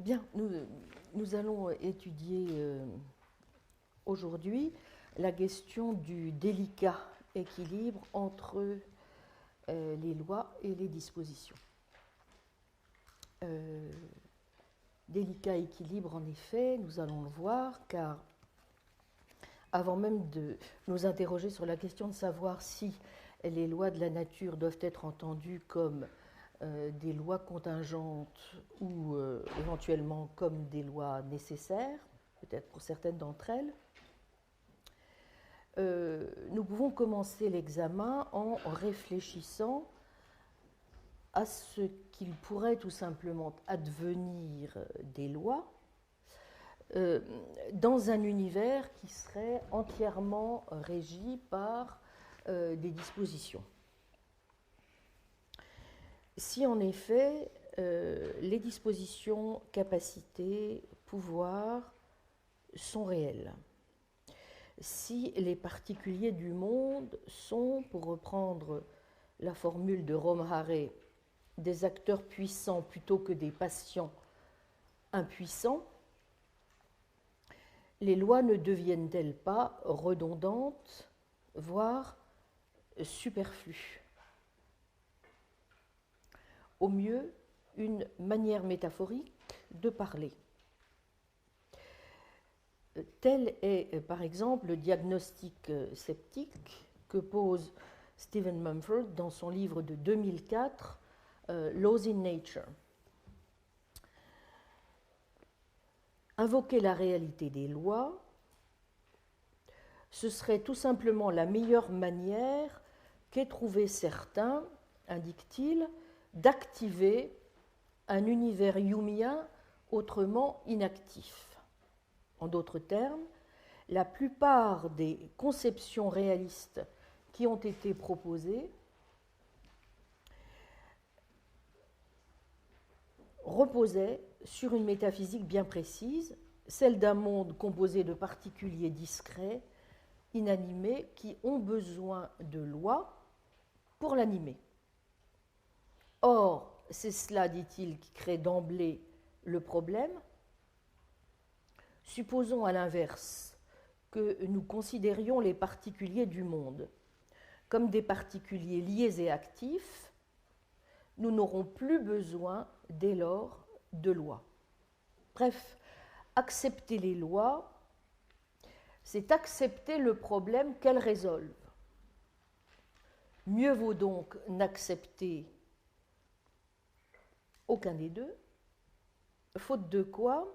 Bien, nous allons étudier aujourd'hui la question du délicat équilibre entre les lois et les dispositions. Délicat équilibre, en effet, nous allons le voir, car avant même de nous interroger sur la question de savoir si les lois de la nature doivent être entendues comme des lois contingentes ou éventuellement comme des lois nécessaires, peut-être pour certaines d'entre elles, nous pouvons commencer l'examen en réfléchissant à ce qu'il pourrait tout simplement advenir des lois dans un univers qui serait entièrement régi par des dispositions. Si en effet les dispositions, capacités, pouvoirs sont réelles, si les particuliers du monde sont, pour reprendre la formule de Rom Haré, des acteurs puissants plutôt que des patients impuissants, les lois ne deviennent-elles pas redondantes, voire superflues? Au mieux, une manière métaphorique de parler. Tel est, par exemple, le diagnostic sceptique que pose Stephen Mumford dans son livre de 2004, Laws in Nature. Invoquer la réalité des lois, ce serait tout simplement la meilleure manière qu'aient trouvé certains, indique-t-il, d'activer un univers humien autrement inactif. En d'autres termes, la plupart des conceptions réalistes qui ont été proposées reposaient sur une métaphysique bien précise, celle d'un monde composé de particuliers discrets, inanimés, qui ont besoin de lois pour l'animer. Or, c'est cela, dit-il, qui crée d'emblée le problème. Supposons à l'inverse que nous considérions les particuliers du monde comme des particuliers liés et actifs, nous n'aurons plus besoin dès lors de lois. Bref, accepter les lois, c'est accepter le problème qu'elles résolvent. Mieux vaut donc n'accepter aucun des deux, faute de quoi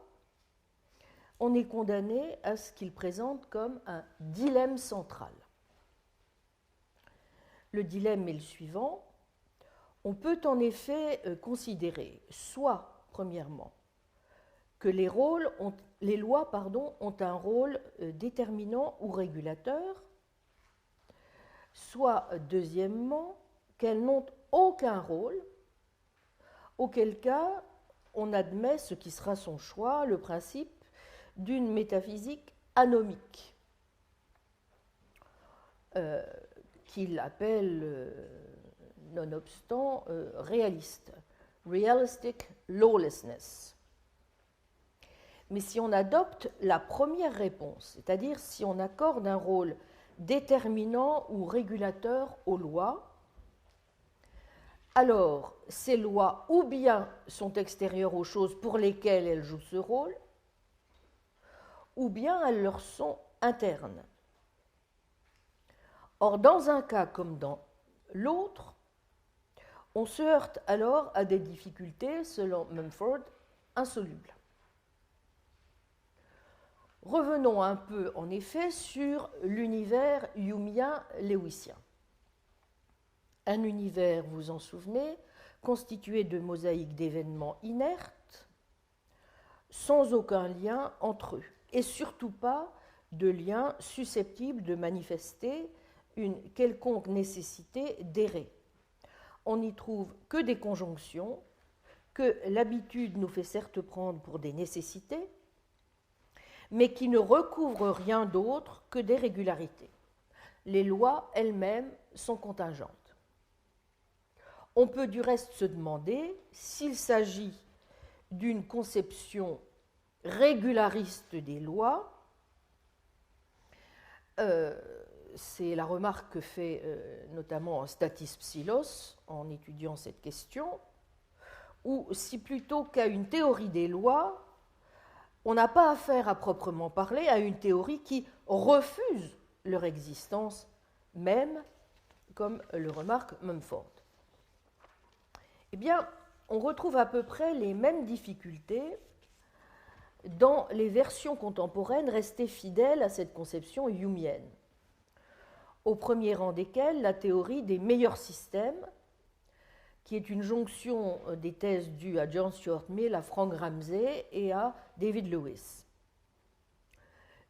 on est condamné à ce qu'il présente comme un dilemme central. Le dilemme est le suivant. On peut en effet considérer, soit, premièrement, que les lois ont un rôle déterminant ou régulateur, soit, deuxièmement, qu'elles n'ont aucun rôle, auquel cas on admet ce qui sera son choix, le principe d'une métaphysique anomique, qu'il appelle, nonobstant, réaliste, realistic lawlessness. Mais si on adopte la première réponse, c'est-à-dire si on accorde un rôle déterminant ou régulateur aux lois, alors ces lois ou bien sont extérieures aux choses pour lesquelles elles jouent ce rôle, ou bien elles leur sont internes. Or, dans un cas comme dans l'autre, on se heurte alors à des difficultés, selon Mumford, insolubles. Revenons un peu, en effet, sur l'univers humien-léwissien. Un univers, vous vous en souvenez, constitué de mosaïques d'événements inertes, sans aucun lien entre eux, et surtout pas de lien susceptible de manifester une quelconque nécessité d'errer. On n'y trouve que des conjonctions, que l'habitude nous fait certes prendre pour des nécessités, mais qui ne recouvrent rien d'autre que des régularités. Les lois elles-mêmes sont contingentes. On peut du reste se demander s'il s'agit d'une conception régulariste des lois. C'est la remarque que fait notamment Stathis Psillos en étudiant cette question, ou si plutôt qu'à une théorie des lois, on n'a pas affaire à proprement parler à une théorie qui refuse leur existence même, comme le remarque Mumford. Eh bien, on retrouve à peu près les mêmes difficultés dans les versions contemporaines restées fidèles à cette conception humienne, au premier rang desquelles la théorie des meilleurs systèmes, qui est une jonction des thèses dues à John Stuart Mill, à Frank Ramsey et à David Lewis.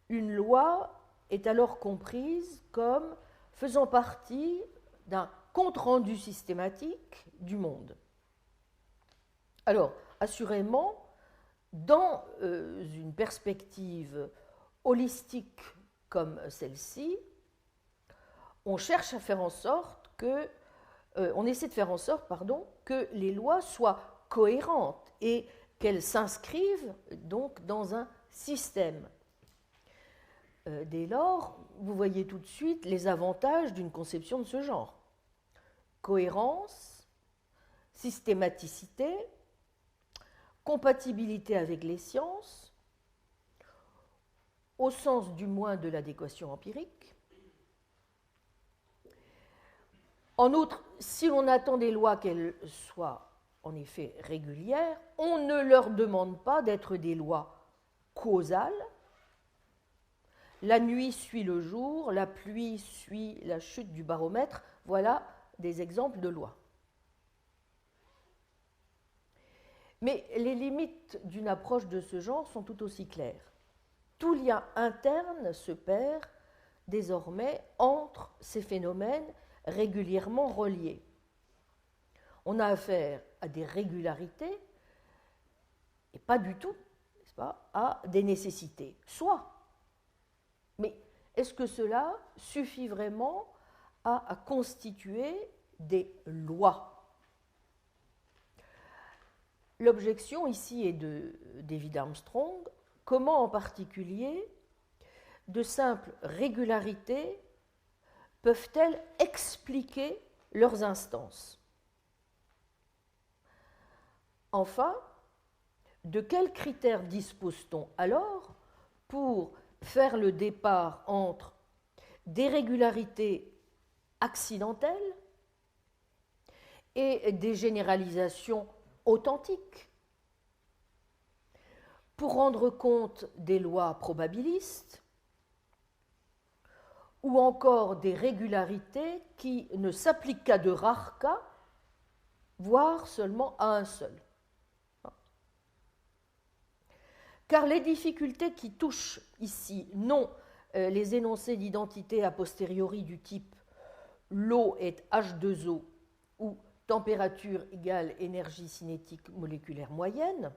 Une loi est alors comprise comme faisant partie d'un compte-rendu systématique du monde. Alors, assurément, dans une perspective holistique comme celle-ci, on cherche à faire en sorte que, on essaie de faire en sorte, que les lois soient cohérentes et qu'elles s'inscrivent donc dans un système. Dès lors, vous voyez tout de suite les avantages d'une conception de ce genre. Cohérence, systématicité, compatibilité avec les sciences, au sens du moins de l'adéquation empirique. En outre, si l'on attend des lois qu'elles soient en effet régulières, on ne leur demande pas d'être des lois causales. La nuit suit le jour, la pluie suit la chute du baromètre. Voilà des exemples de lois. Mais les limites d'une approche de ce genre sont tout aussi claires. Tout lien interne se perd désormais entre ces phénomènes régulièrement reliés. On a affaire à des régularités et pas du tout, n'est-ce pas, à des nécessités. Soit. Mais est-ce que cela suffit vraiment à constituer des lois ? L'objection ici est de David Armstrong. Comment en particulier de simples régularités peuvent-elles expliquer leurs instances ? Enfin, de quels critères dispose-t-on alors pour faire le départ entre des régularités accidentelles et des généralisations authentiques, pour rendre compte des lois probabilistes ou encore des régularités qui ne s'appliquent qu'à de rares cas, voire seulement à un seul. Car les difficultés qui touchent ici non les énoncés d'identité a posteriori du type l'eau est H2O ou température égale énergie cinétique moléculaire moyenne,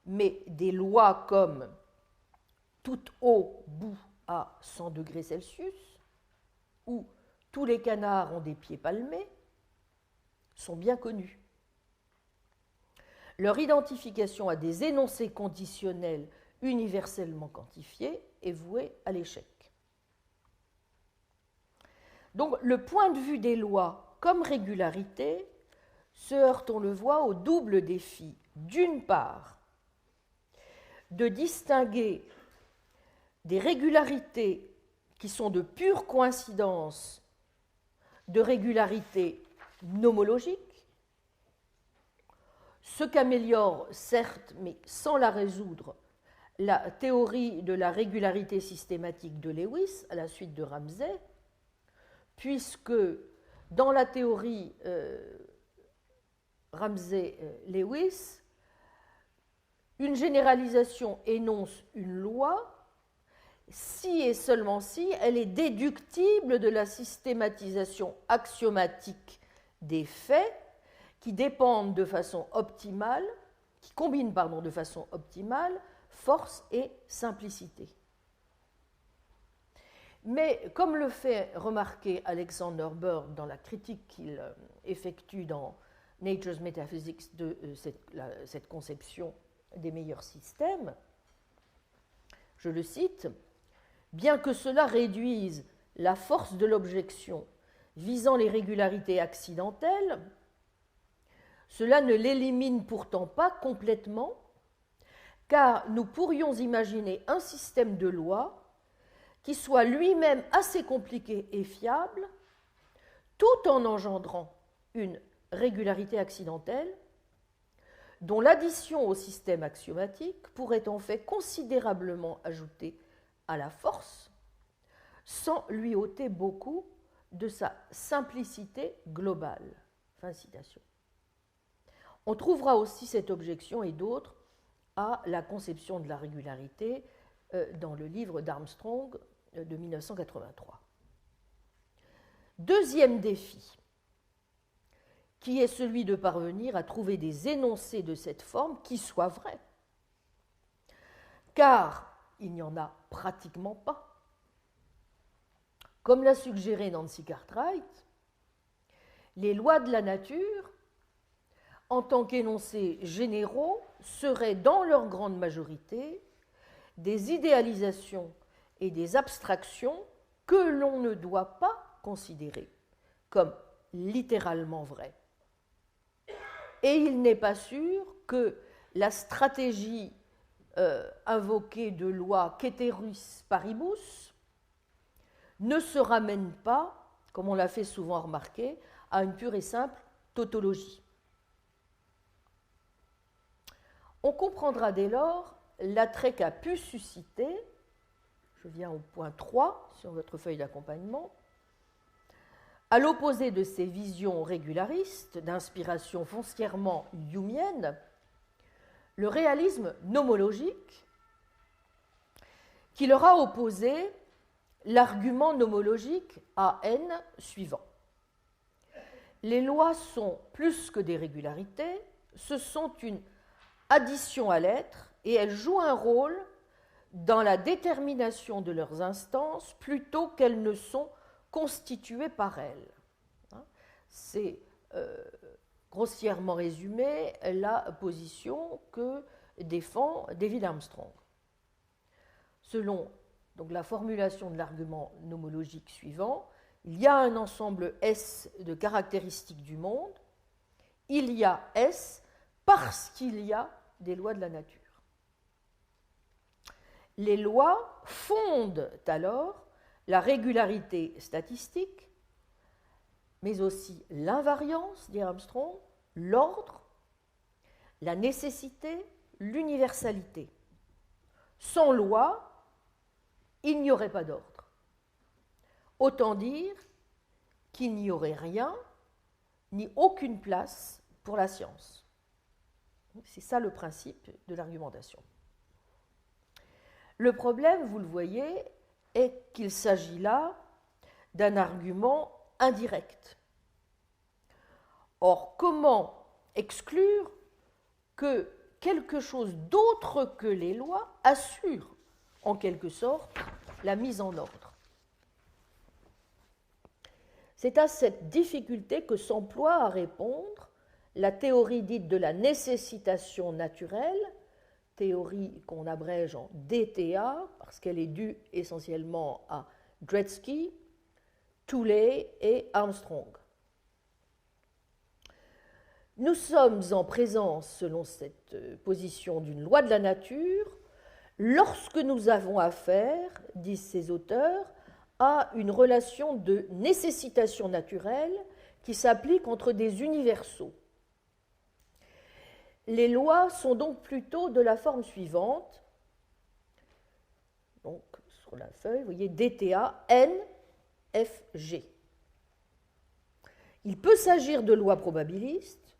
mais des lois comme toute eau bout à 100 degrés Celsius ou tous les canards ont des pieds palmés sont bien connues. Leur identification à des énoncés conditionnels universellement quantifiés est vouée à l'échec. Donc le point de vue des lois comme régularité se heurte, on le voit, au double défi, d'une part, de distinguer des régularités qui sont de pure coïncidence de régularités nomologiques, ce qu'améliore, certes, mais sans la résoudre, la théorie de la régularité systématique de Lewis à la suite de Ramsey, puisque dans la théorie Ramsey-Lewis, une généralisation énonce une loi si et seulement si elle est déductible de la systématisation axiomatique des faits qui dépendent de façon optimale, qui combinent de façon optimale force et simplicité. Mais comme le fait remarquer Alexander Bird dans la critique qu'il effectue dans Nature's Metaphysics de cette conception des meilleurs systèmes. Je le cite, « Bien que cela réduise la force de l'objection visant les régularités accidentelles, cela ne l'élimine pourtant pas complètement, car nous pourrions imaginer un système de lois qui soit lui-même assez compliqué et fiable, tout en engendrant une régularité accidentelle, dont l'addition au système axiomatique pourrait en fait considérablement ajouter à la force, sans lui ôter beaucoup de sa simplicité globale. » Fin de citation. On trouvera aussi cette objection et d'autres à la conception de la régularité dans le livre d'Armstrong de 1983. Deuxième défi, qui est celui de parvenir à trouver des énoncés de cette forme qui soient vrais. Car il n'y en a pratiquement pas. Comme l'a suggéré Nancy Cartwright, les lois de la nature, en tant qu'énoncés généraux, seraient dans leur grande majorité des idéalisations et des abstractions que l'on ne doit pas considérer comme littéralement vraies. Et il n'est pas sûr que la stratégie invoquée de loi ceteris paribus ne se ramène pas, comme on l'a fait souvent remarquer, à une pure et simple tautologie. On comprendra dès lors l'attrait qu'a pu susciter, je viens au point 3 sur votre feuille d'accompagnement, à l'opposé de ces visions régularistes d'inspiration foncièrement humienne, le réalisme nomologique qui leur a opposé l'argument nomologique AN suivant. Les lois sont plus que des régularités, ce sont une addition à l'être et elles jouent un rôle dans la détermination de leurs instances plutôt qu'elles ne sont constituées par elles. C'est grossièrement résumé la position que défend David Armstrong. Selon donc, la formulation de l'argument nomologique suivant, il y a un ensemble S de caractéristiques du monde, il y a S parce qu'il y a des lois de la nature. Les lois fondent alors la régularité statistique, mais aussi l'invariance, dit Armstrong, l'ordre, la nécessité, l'universalité. Sans loi, il n'y aurait pas d'ordre. Autant dire qu'il n'y aurait rien, ni aucune place pour la science. C'est ça le principe de l'argumentation. Le problème, vous le voyez, est qu'il s'agit là d'un argument indirect. Or, comment exclure que quelque chose d'autre que les lois assure, en quelque sorte, la mise en ordre? C'est à cette difficulté que s'emploie à répondre la théorie dite de la nécessitation naturelle, théorie qu'on abrège en DTA, parce qu'elle est due essentiellement à Dretske, Tooley et Armstrong. Nous sommes en présence, selon cette position, d'une loi de la nature, lorsque nous avons affaire, disent ces auteurs, à une relation de nécessitation naturelle qui s'applique entre des universaux. Les lois sont donc plutôt de la forme suivante. Donc, sur la feuille, vous voyez DTA, N, F, G. Il peut s'agir de lois probabilistes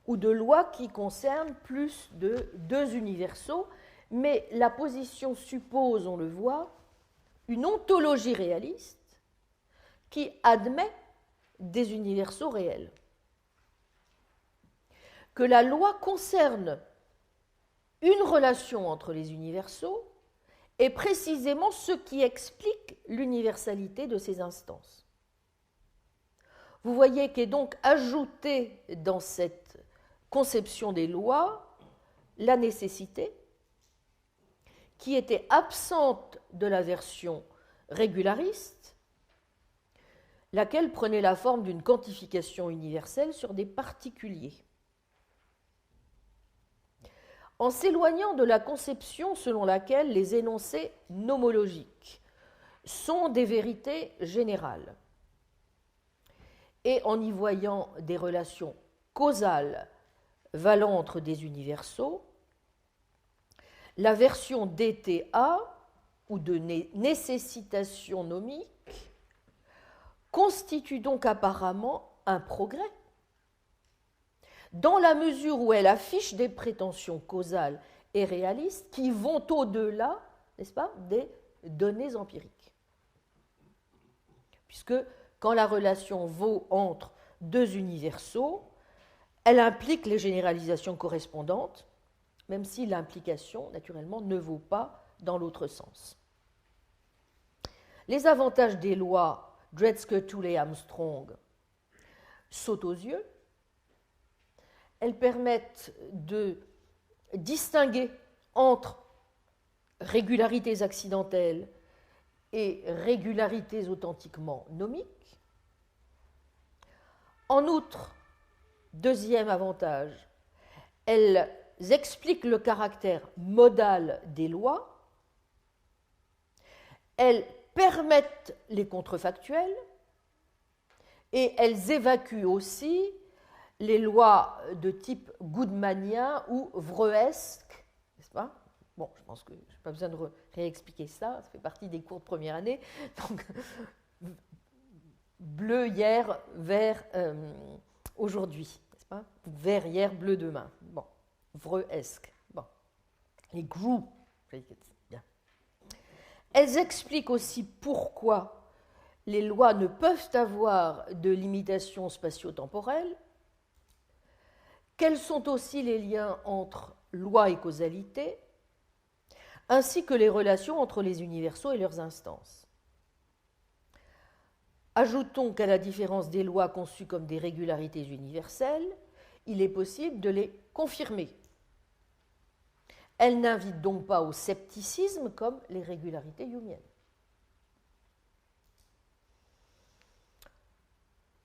ou de lois qui concernent plus de deux universaux, mais la position suppose, on le voit, une ontologie réaliste qui admet des universaux réels. Que la loi concerne une relation entre les universaux est précisément ce qui explique l'universalité de ces instances. Vous voyez qu'est donc ajoutée dans cette conception des lois la nécessité, qui était absente de la version régulariste, laquelle prenait la forme d'une quantification universelle sur des particuliers. En s'éloignant de la conception selon laquelle les énoncés nomologiques sont des vérités générales, et en y voyant des relations causales valant entre des universaux, la version DTA, ou de nécessitation nomique, constitue donc apparemment un progrès, dans la mesure où elle affiche des prétentions causales et réalistes qui vont au-delà, n'est-ce pas, des données empiriques. Puisque quand la relation vaut entre deux universaux, elle implique les généralisations correspondantes, même si l'implication, naturellement, ne vaut pas dans l'autre sens. Les avantages des lois Dredske, Toole et Armstrong sautent aux yeux. Elles permettent de distinguer entre régularités accidentelles et régularités authentiquement nomiques. En outre, deuxième avantage, elles expliquent le caractère modal des lois, elles permettent les contrefactuels et elles évacuent aussi les lois de type goodmanien ou vreuesque, n'est-ce pas? Bon, je pense que je n'ai pas besoin de réexpliquer ça, ça fait partie des cours de première année. Donc, bleu hier, vert aujourd'hui, n'est-ce pas? Vert hier, bleu demain. Bon, vreuesque. Bon, les grous, bien. Elles expliquent aussi pourquoi les lois ne peuvent avoir de limitation spatio-temporelle. Quels sont aussi les liens entre loi et causalité, ainsi que les relations entre les universaux et leurs instances. Ajoutons qu'à la différence des lois conçues comme des régularités universelles, il est possible de les confirmer. Elles n'invitent donc pas au scepticisme comme les régularités humiennes.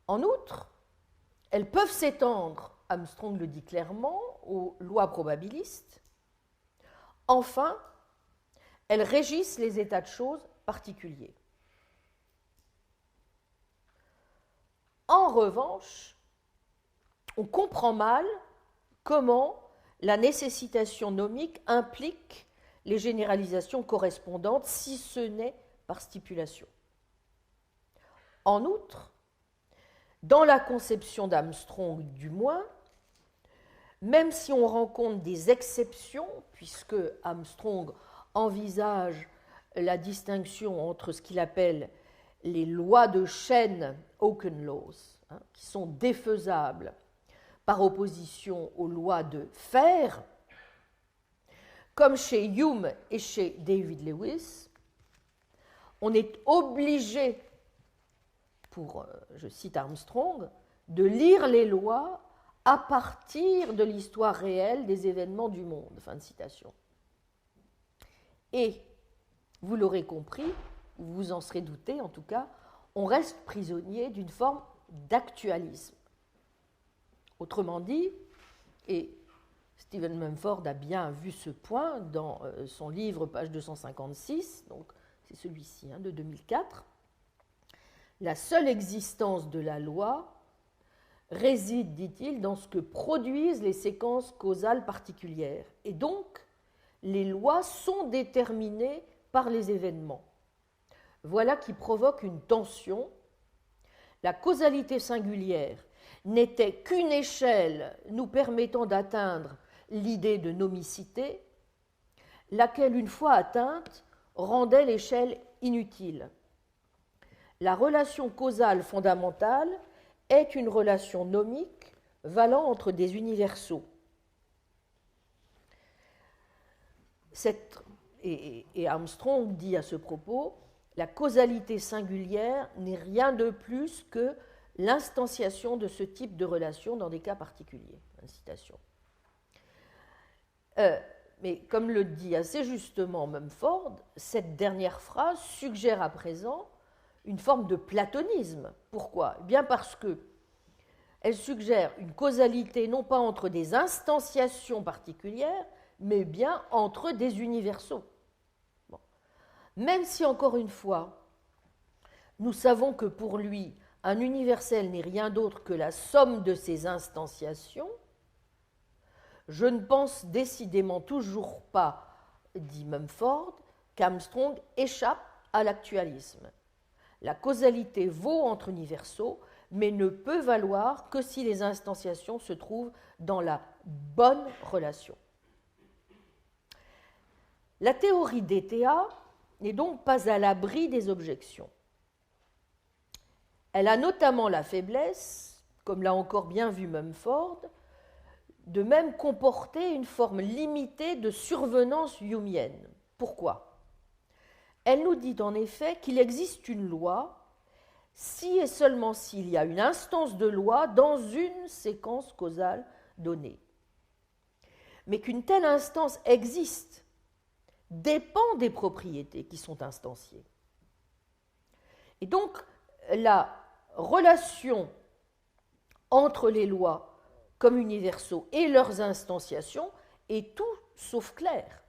En outre, elles peuvent s'étendre, Armstrong le dit clairement, aux lois probabilistes. Enfin, elles régissent les états de choses particuliers. En revanche, on comprend mal comment la nécessitation nomique implique les généralisations correspondantes, si ce n'est par stipulation. En outre, dans la conception d'Armstrong du moins, même si on rencontre des exceptions, puisque Armstrong envisage la distinction entre ce qu'il appelle les lois de chaîne, Oken Laws, qui sont défaisables par opposition aux lois de fer, comme chez Hume et chez David Lewis, on est obligé, je cite Armstrong, de lire les lois à partir de l'histoire réelle des événements du monde. Fin de citation. Et, vous l'aurez compris, vous en serez douté en tout cas, on reste prisonnier d'une forme d'actualisme. Autrement dit, et Stephen Mumford a bien vu ce point dans son livre, page 256, donc c'est celui-ci de 2004, la seule existence de la loi réside, dit-il, dans ce que produisent les séquences causales particulières. Et donc, les lois sont déterminées par les événements. Voilà qui provoque une tension. La causalité singulière n'était qu'une échelle nous permettant d'atteindre l'idée de nomicité, laquelle, une fois atteinte, rendait l'échelle inutile. La relation causale fondamentale est une relation nomique valant entre des universaux. Et Armstrong dit à ce propos, la causalité singulière n'est rien de plus que l'instanciation de ce type de relation dans des cas particuliers. Citation. Mais comme le dit assez justement Mumford, cette dernière phrase suggère à présent une forme de platonisme. Pourquoi ? Eh bien parce qu'elle suggère une causalité non pas entre des instantiations particulières, mais bien entre des universaux. Bon. Même si, encore une fois, nous savons que pour lui, un universel n'est rien d'autre que la somme de ses instantiations, je ne pense décidément toujours pas, dit Mumford, qu'Armstrong échappe à l'actualisme. La causalité vaut entre universaux, mais ne peut valoir que si les instantiations se trouvent dans la bonne relation. La théorie d'ETA n'est donc pas à l'abri des objections. Elle a notamment la faiblesse, comme l'a encore bien vu Mumford, de même comporter une forme limitée de survenance humienne. Pourquoi ? Elle nous dit en effet qu'il existe une loi si et seulement s'il y a une instance de loi dans une séquence causale donnée. Mais qu'une telle instance existe dépend des propriétés qui sont instanciées. Et donc, la relation entre les lois comme universaux et leurs instantiations est tout sauf claire.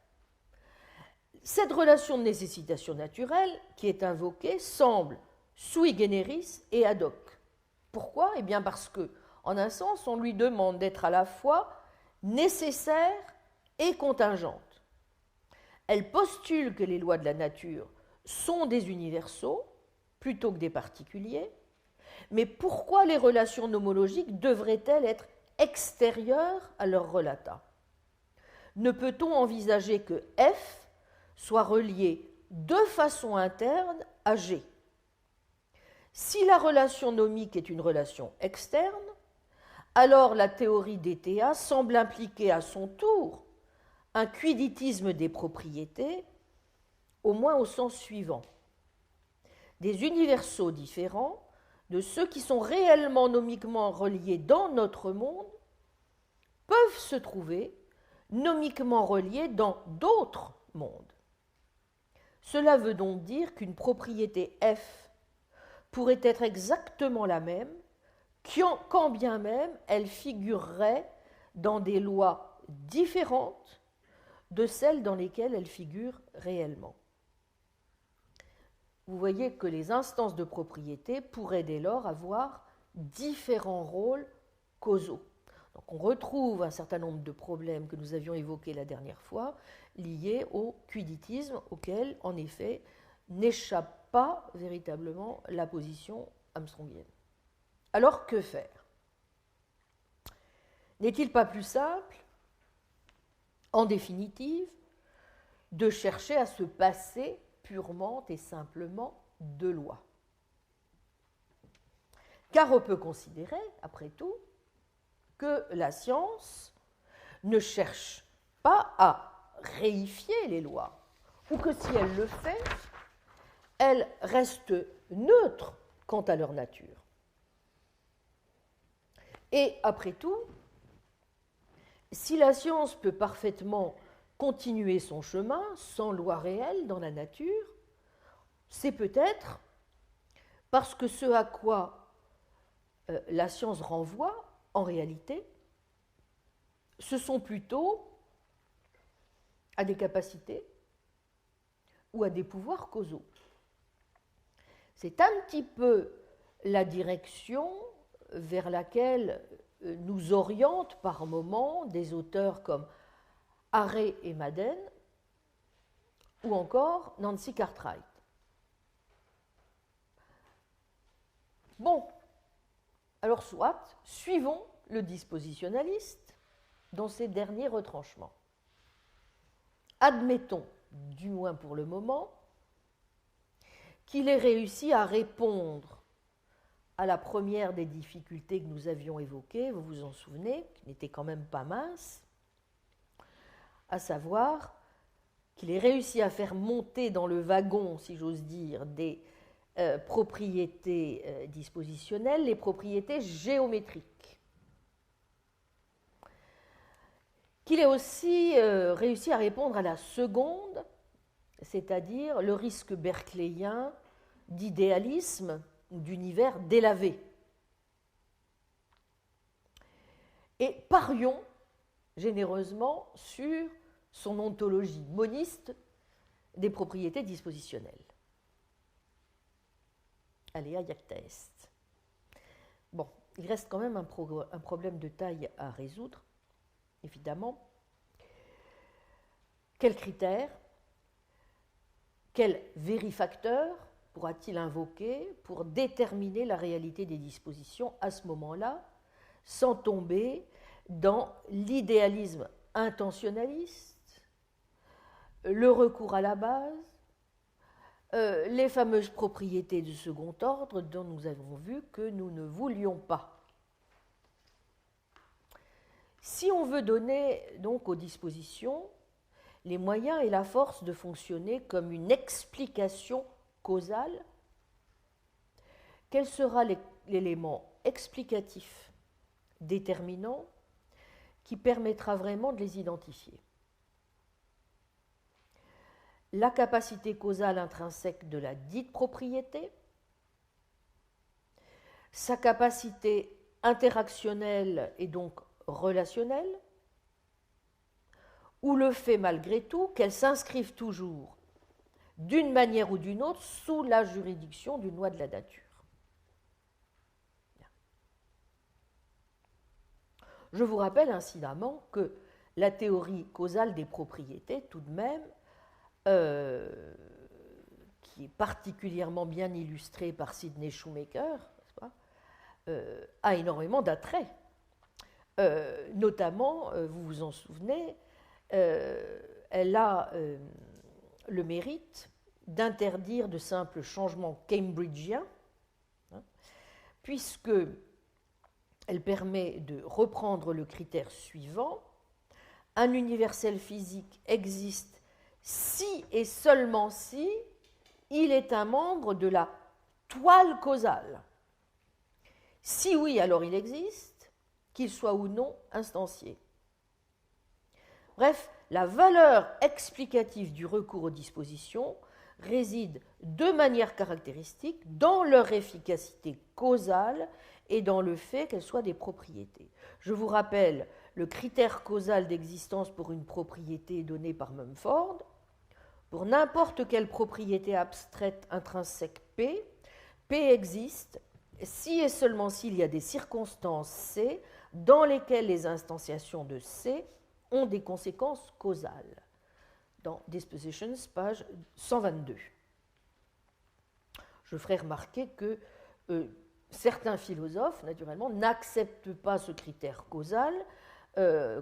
Cette relation de nécessitation naturelle qui est invoquée semble sui generis et ad hoc. Pourquoi ? Eh bien parce que, en un sens, on lui demande d'être à la fois nécessaire et contingente. Elle postule que les lois de la nature sont des universaux plutôt que des particuliers, mais pourquoi les relations nomologiques devraient-elles être extérieures à leur relata ? Ne peut-on envisager que F soit relié de façon interne à G ? Si la relation nomique est une relation externe, alors la théorie d'ETA semble impliquer à son tour un quiditisme des propriétés, au moins au sens suivant. Des universaux différents de ceux qui sont réellement nomiquement reliés dans notre monde peuvent se trouver nomiquement reliés dans d'autres mondes. Cela veut donc dire qu'une propriété F pourrait être exactement la même, quand bien même elle figurerait dans des lois différentes de celles dans lesquelles elle figure réellement. Vous voyez que les instances de propriété pourraient dès lors avoir différents rôles causaux. Donc on retrouve un certain nombre de problèmes que nous avions évoqués la dernière fois, liés au quiditisme auquel, en effet, n'échappe pas véritablement la position armstrongienne. Alors que faire ? N'est-il pas plus simple, en définitive, de chercher à se passer purement et simplement de loi ? Car on peut considérer, après tout, que la science ne cherche pas à réifier les lois, ou que si elle le fait, elle reste neutre quant à leur nature. Et après tout, si la science peut parfaitement continuer son chemin sans loi réelle dans la nature, c'est peut-être parce que ce à quoi la science renvoie, en réalité, ce sont plutôt à des capacités ou à des pouvoirs causaux. C'est un petit peu la direction vers laquelle nous orientent par moments des auteurs comme Harré et Madden ou encore Nancy Cartwright. Bon, alors soit, suivons le dispositionnaliste dans ses derniers retranchements. Admettons, du moins pour le moment, qu'il ait réussi à répondre à la première des difficultés que nous avions évoquées, vous vous en souvenez, qui n'était quand même pas mince, à savoir qu'il ait réussi à faire monter dans le wagon, si j'ose dire, des propriétés dispositionnelles, les propriétés géométriques. Qu'il ait aussi réussi à répondre à la seconde, c'est-à-dire le risque berkeleyien d'idéalisme ou d'univers délavé. Et parions généreusement sur son ontologie moniste des propriétés dispositionnelles. Alea iacta est. Bon, il reste quand même un problème de taille à résoudre, évidemment. Quels critères, quel vérifacteur pourra-t-il invoquer pour déterminer la réalité des dispositions à ce moment-là, sans tomber dans l'idéalisme intentionnaliste, le recours à la base, les fameuses propriétés de second ordre dont nous avons vu que nous ne voulions pas. Si on veut donner donc aux dispositions les moyens et la force de fonctionner comme une explication causale, quel sera l'élément explicatif déterminant qui permettra vraiment de les identifier? La capacité causale intrinsèque de la dite propriété, sa capacité interactionnelle et donc relationnelle, ou le fait malgré tout qu'elles s'inscrivent toujours, d'une manière ou d'une autre, sous la juridiction d'une loi de la nature. Je vous rappelle incidemment que la théorie causale des propriétés, tout de même, qui est particulièrement bien illustrée par Sidney Shoemaker, n'est-ce pas, a énormément d'attraits. Notamment, vous vous en souvenez, elle a le mérite d'interdire de simples changements cambridgiens, hein, puisque elle permet de reprendre le critère suivant: un universel physique existe si et seulement si il est un membre de la toile causale. Si oui, alors il existe, qu'il soit ou non instancié. Bref, la valeur explicative du recours aux dispositions réside de manière caractéristique dans leur efficacité causale et dans le fait qu'elles soient des propriétés. Je vous rappelle le critère causal d'existence pour une propriété donnée par Mumford. Pour n'importe quelle propriété abstraite intrinsèque P, P existe si et seulement s'il y a des circonstances C dans lesquelles les instantiations de C ont des conséquences causales. Dans Dispositions, page 122. Je ferai remarquer que certains philosophes, naturellement, n'acceptent pas ce critère causal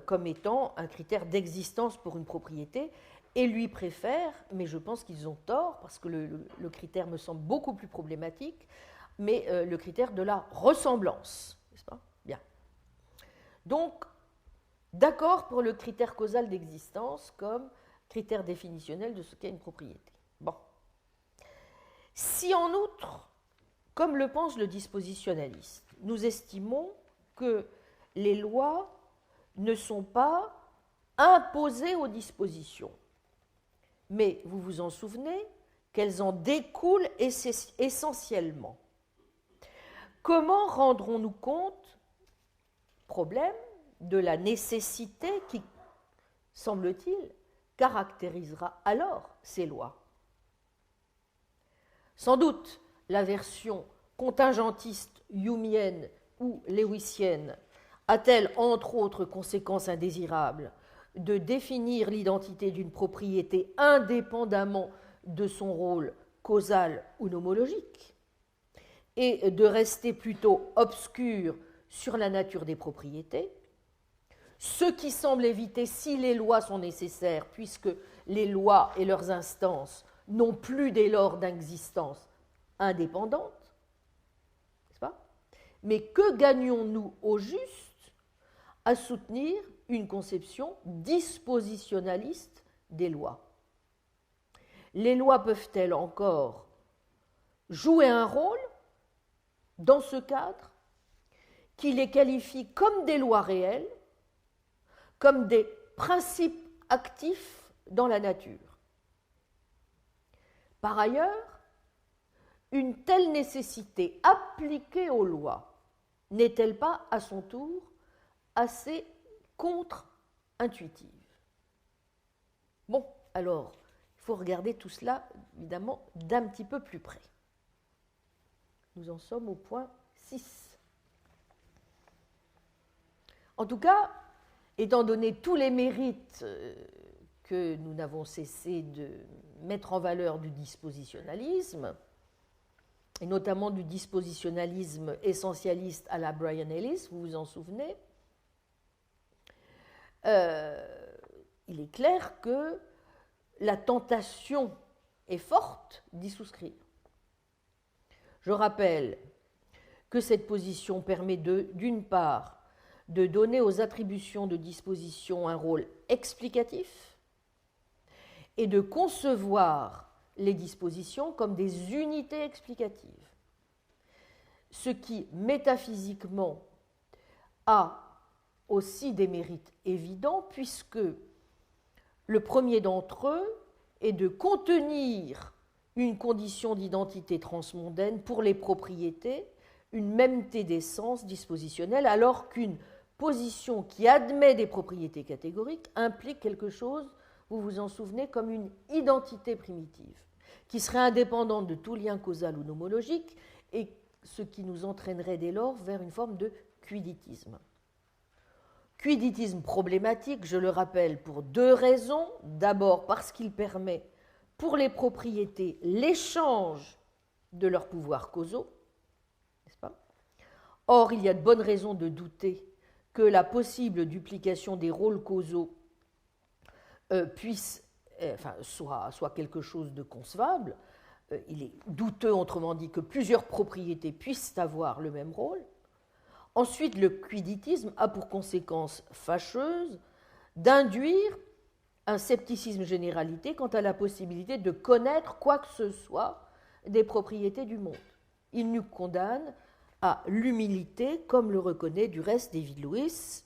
comme étant un critère d'existence pour une propriété et lui préfèrent, mais je pense qu'ils ont tort, parce que le critère me semble beaucoup plus problématique, mais le critère de la ressemblance, n'est-ce pas? Bien. Donc, d'accord pour le critère causal d'existence comme critère définitionnel de ce qu'est une propriété. Bon. Si en outre, comme le pense le dispositionnaliste, nous estimons que les lois ne sont pas imposées aux dispositions, mais vous vous en souvenez qu'elles en découlent essentiellement. Comment rendrons-nous compte, problème, de la nécessité qui, semble-t-il, caractérisera alors ces lois? Sans doute, la version contingentiste humienne ou lewisienne a-t-elle, entre autres conséquences indésirables, de définir l'identité d'une propriété indépendamment de son rôle causal ou nomologique, et de rester plutôt obscur sur la nature des propriétés, ce qui semble éviter si les lois sont nécessaires, puisque les lois et leurs instances n'ont plus dès lors d'existence indépendante, n'est-ce pas? Mais que gagnons-nous au juste à soutenir une conception dispositionnaliste des lois? Les lois peuvent-elles encore jouer un rôle dans ce cadre qui les qualifie comme des lois réelles, comme des principes actifs dans la nature. Par ailleurs, une telle nécessité appliquée aux lois n'est-elle pas à son tour assez contre-intuitive? Bon, alors, il faut regarder tout cela, évidemment, d'un petit peu plus près. Nous en sommes au point 6. En tout cas, étant donné tous les mérites que nous n'avons cessé de mettre en valeur du dispositionnalisme, et notamment du dispositionnalisme essentialiste à la Brian Ellis, vous vous en souvenez, il est clair que la tentation est forte d'y souscrire. Je rappelle que cette position permet d'une part, de donner aux attributions de disposition un rôle explicatif et de concevoir les dispositions comme des unités explicatives, ce qui métaphysiquement a aussi des mérites évidents puisque le premier d'entre eux est de contenir une condition d'identité transmondaine pour les propriétés, une mêmeté d'essence dispositionnelle, alors qu'une position qui admet des propriétés catégoriques implique quelque chose, vous vous en souvenez, comme une identité primitive, qui serait indépendante de tout lien causal ou nomologique, et ce qui nous entraînerait dès lors vers une forme de quiditisme. Quiditisme problématique, je le rappelle, pour deux raisons. D'abord parce qu'il permet pour les propriétés l'échange de leurs pouvoirs causaux, n'est-ce pas? Or, il y a de bonnes raisons de douter que la possible duplication des rôles causaux soit quelque chose de concevable. Il est douteux, autrement dit, que plusieurs propriétés puissent avoir le même rôle. Ensuite, le quiditisme a pour conséquence fâcheuse d'induire un scepticisme généralité quant à la possibilité de connaître quoi que ce soit des propriétés du monde. Il nous condamne à l'humilité, comme le reconnaît du reste David Lewis,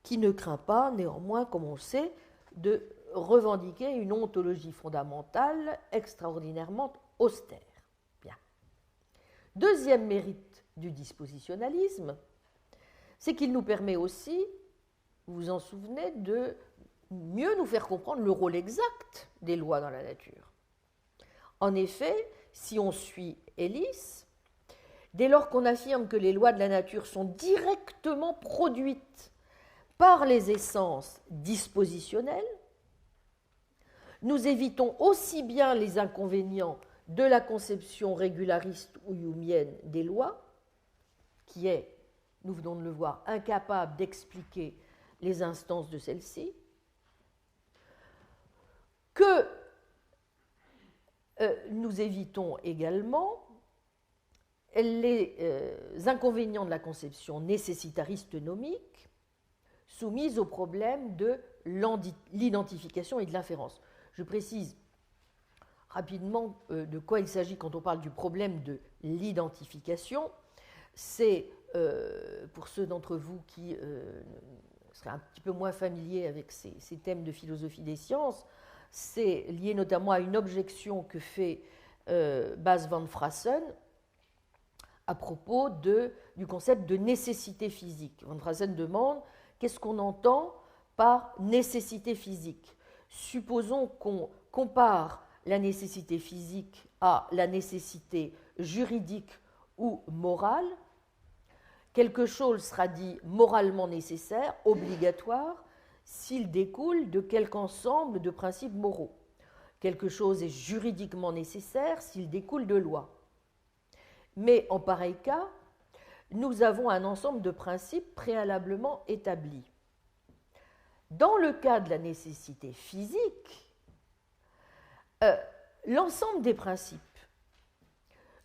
qui ne craint pas, néanmoins, comme on le sait, de revendiquer une ontologie fondamentale extraordinairement austère. Bien. Deuxième mérite du dispositionnalisme, c'est qu'il nous permet aussi, vous vous en souvenez, de mieux nous faire comprendre le rôle exact des lois dans la nature. En effet, si on suit Ellis, dès lors qu'on affirme que les lois de la nature sont directement produites par les essences dispositionnelles, nous évitons aussi bien les inconvénients de la conception régulariste ou humienne des lois, qui est, nous venons de le voir, incapable d'expliquer les instances de celles-ci, que nous évitons également les inconvénients de la conception nécessitariste nomique soumise au problème de l'identification et de l'inférence. Je précise rapidement de quoi il s'agit quand on parle du problème de l'identification. C'est, pour ceux d'entre vous qui seraient un petit peu moins familiers avec ces thèmes de philosophie des sciences, c'est lié notamment à une objection que fait Bas van Fraassen à propos du concept de nécessité physique. Van Fraassen demande qu'est-ce qu'on entend par nécessité physique. Supposons qu'on compare la nécessité physique à la nécessité juridique ou morale. Quelque chose sera dit moralement nécessaire, obligatoire, s'il découle de quelque ensemble de principes moraux. Quelque chose est juridiquement nécessaire s'il découle de lois. Mais en pareil cas, nous avons un ensemble de principes préalablement établis. Dans le cas de la nécessité physique, l'ensemble des principes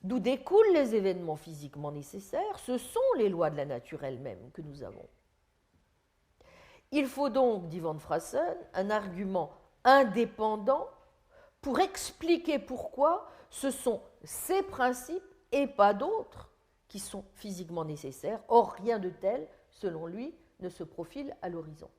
d'où découlent les événements physiquement nécessaires, ce sont les lois de la nature elles-mêmes que nous avons. Il faut donc, dit Van Fraassen, un argument indépendant pour expliquer pourquoi ce sont ces principes et pas d'autres qui sont physiquement nécessaires. Or, rien de tel, selon lui, ne se profile à l'horizon.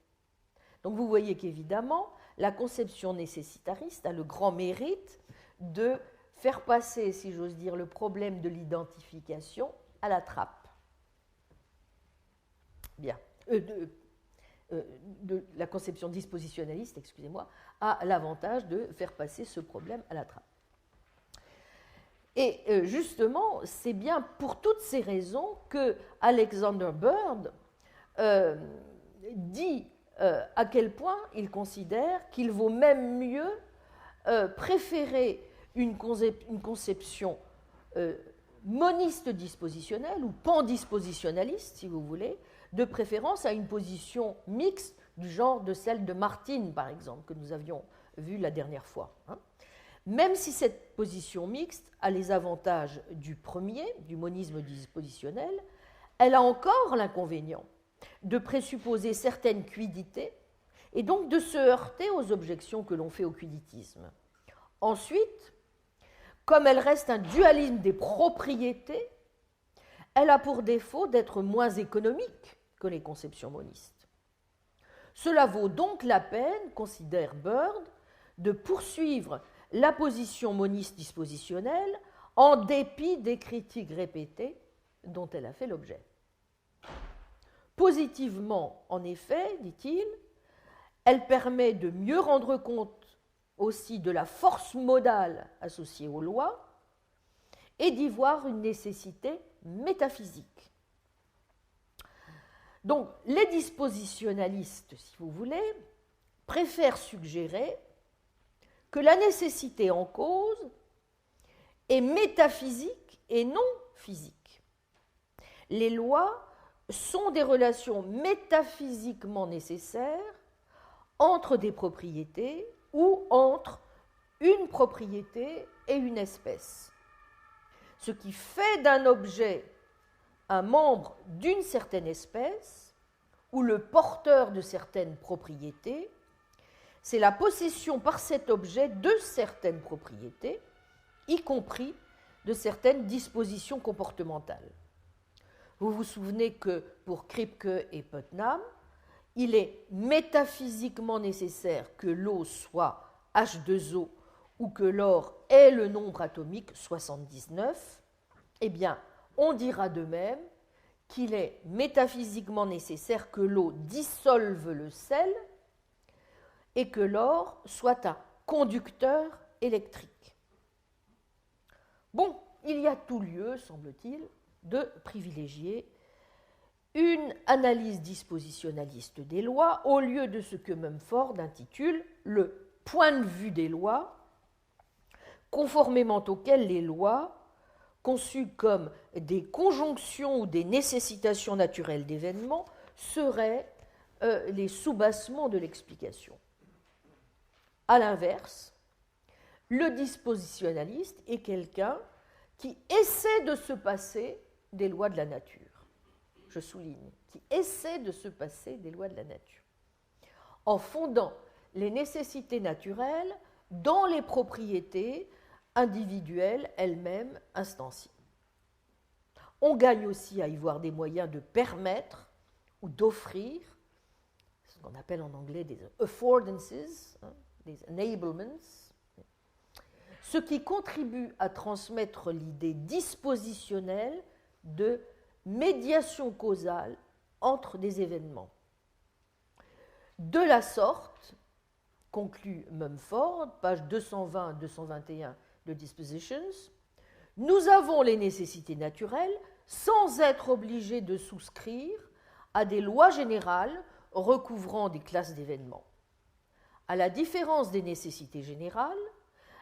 Donc vous voyez qu'évidemment, la conception nécessitariste a le grand mérite de faire passer, si j'ose dire, le problème de l'identification à la trappe. Bien. De la conception dispositionnaliste, excusez-moi, a l'avantage de faire passer ce problème à la trappe. Et justement, c'est bien pour toutes ces raisons que Alexander Bird dit à quel point il considère qu'il vaut même mieux préférer une conception moniste dispositionnelle ou pandispositionnaliste, si vous voulez, de préférence à une position mixte du genre de celle de Martin, par exemple, que nous avions vue la dernière fois. Même si cette position mixte a les avantages du premier, du monisme dispositionnel, elle a encore l'inconvénient de présupposer certaines quidités et donc de se heurter aux objections que l'on fait au quiditisme. Ensuite, comme elle reste un dualisme des propriétés, elle a pour défaut d'être moins économique que les conceptions monistes. Cela vaut donc la peine, considère Bird, de poursuivre la position moniste dispositionnelle en dépit des critiques répétées dont elle a fait l'objet. Positivement, en effet, dit-il, elle permet de mieux rendre compte aussi de la force modale associée aux lois et d'y voir une nécessité métaphysique. Donc, les dispositionnalistes, si vous voulez, préfèrent suggérer que la nécessité en cause est métaphysique et non physique. Les lois sont des relations métaphysiquement nécessaires entre des propriétés ou entre une propriété et une espèce. Ce qui fait d'un objet un membre d'une certaine espèce ou le porteur de certaines propriétés, c'est la possession par cet objet de certaines propriétés, y compris de certaines dispositions comportementales. Vous vous souvenez que pour Kripke et Putnam, il est métaphysiquement nécessaire que l'eau soit H2O ou que l'or ait le nombre atomique 79. Eh bien, on dira de même qu'il est métaphysiquement nécessaire que l'eau dissolve le sel et que l'or soit un conducteur électrique. Bon, il y a tout lieu, semble-t-il, de privilégier une analyse dispositionnaliste des lois au lieu de ce que Mumford intitule le point de vue des lois, conformément auquel les lois, conçues comme des conjonctions ou des nécessitations naturelles d'événements, seraient les soubassements de l'explication. À l'inverse, le dispositionnaliste est quelqu'un qui essaie de se passer des lois de la nature. Je souligne, qui essaie de se passer des lois de la nature, en fondant les nécessités naturelles dans les propriétés individuelles elles-mêmes instanciées. On gagne aussi à y voir des moyens de permettre ou d'offrir, ce qu'on appelle en anglais des affordances, des enablements, ce qui contribue à transmettre l'idée dispositionnelle de médiation causale entre des événements. De la sorte, conclut Mumford, page 220-221 de Dispositions, nous avons les nécessités naturelles sans être obligés de souscrire à des lois générales recouvrant des classes d'événements. À la différence des nécessités générales,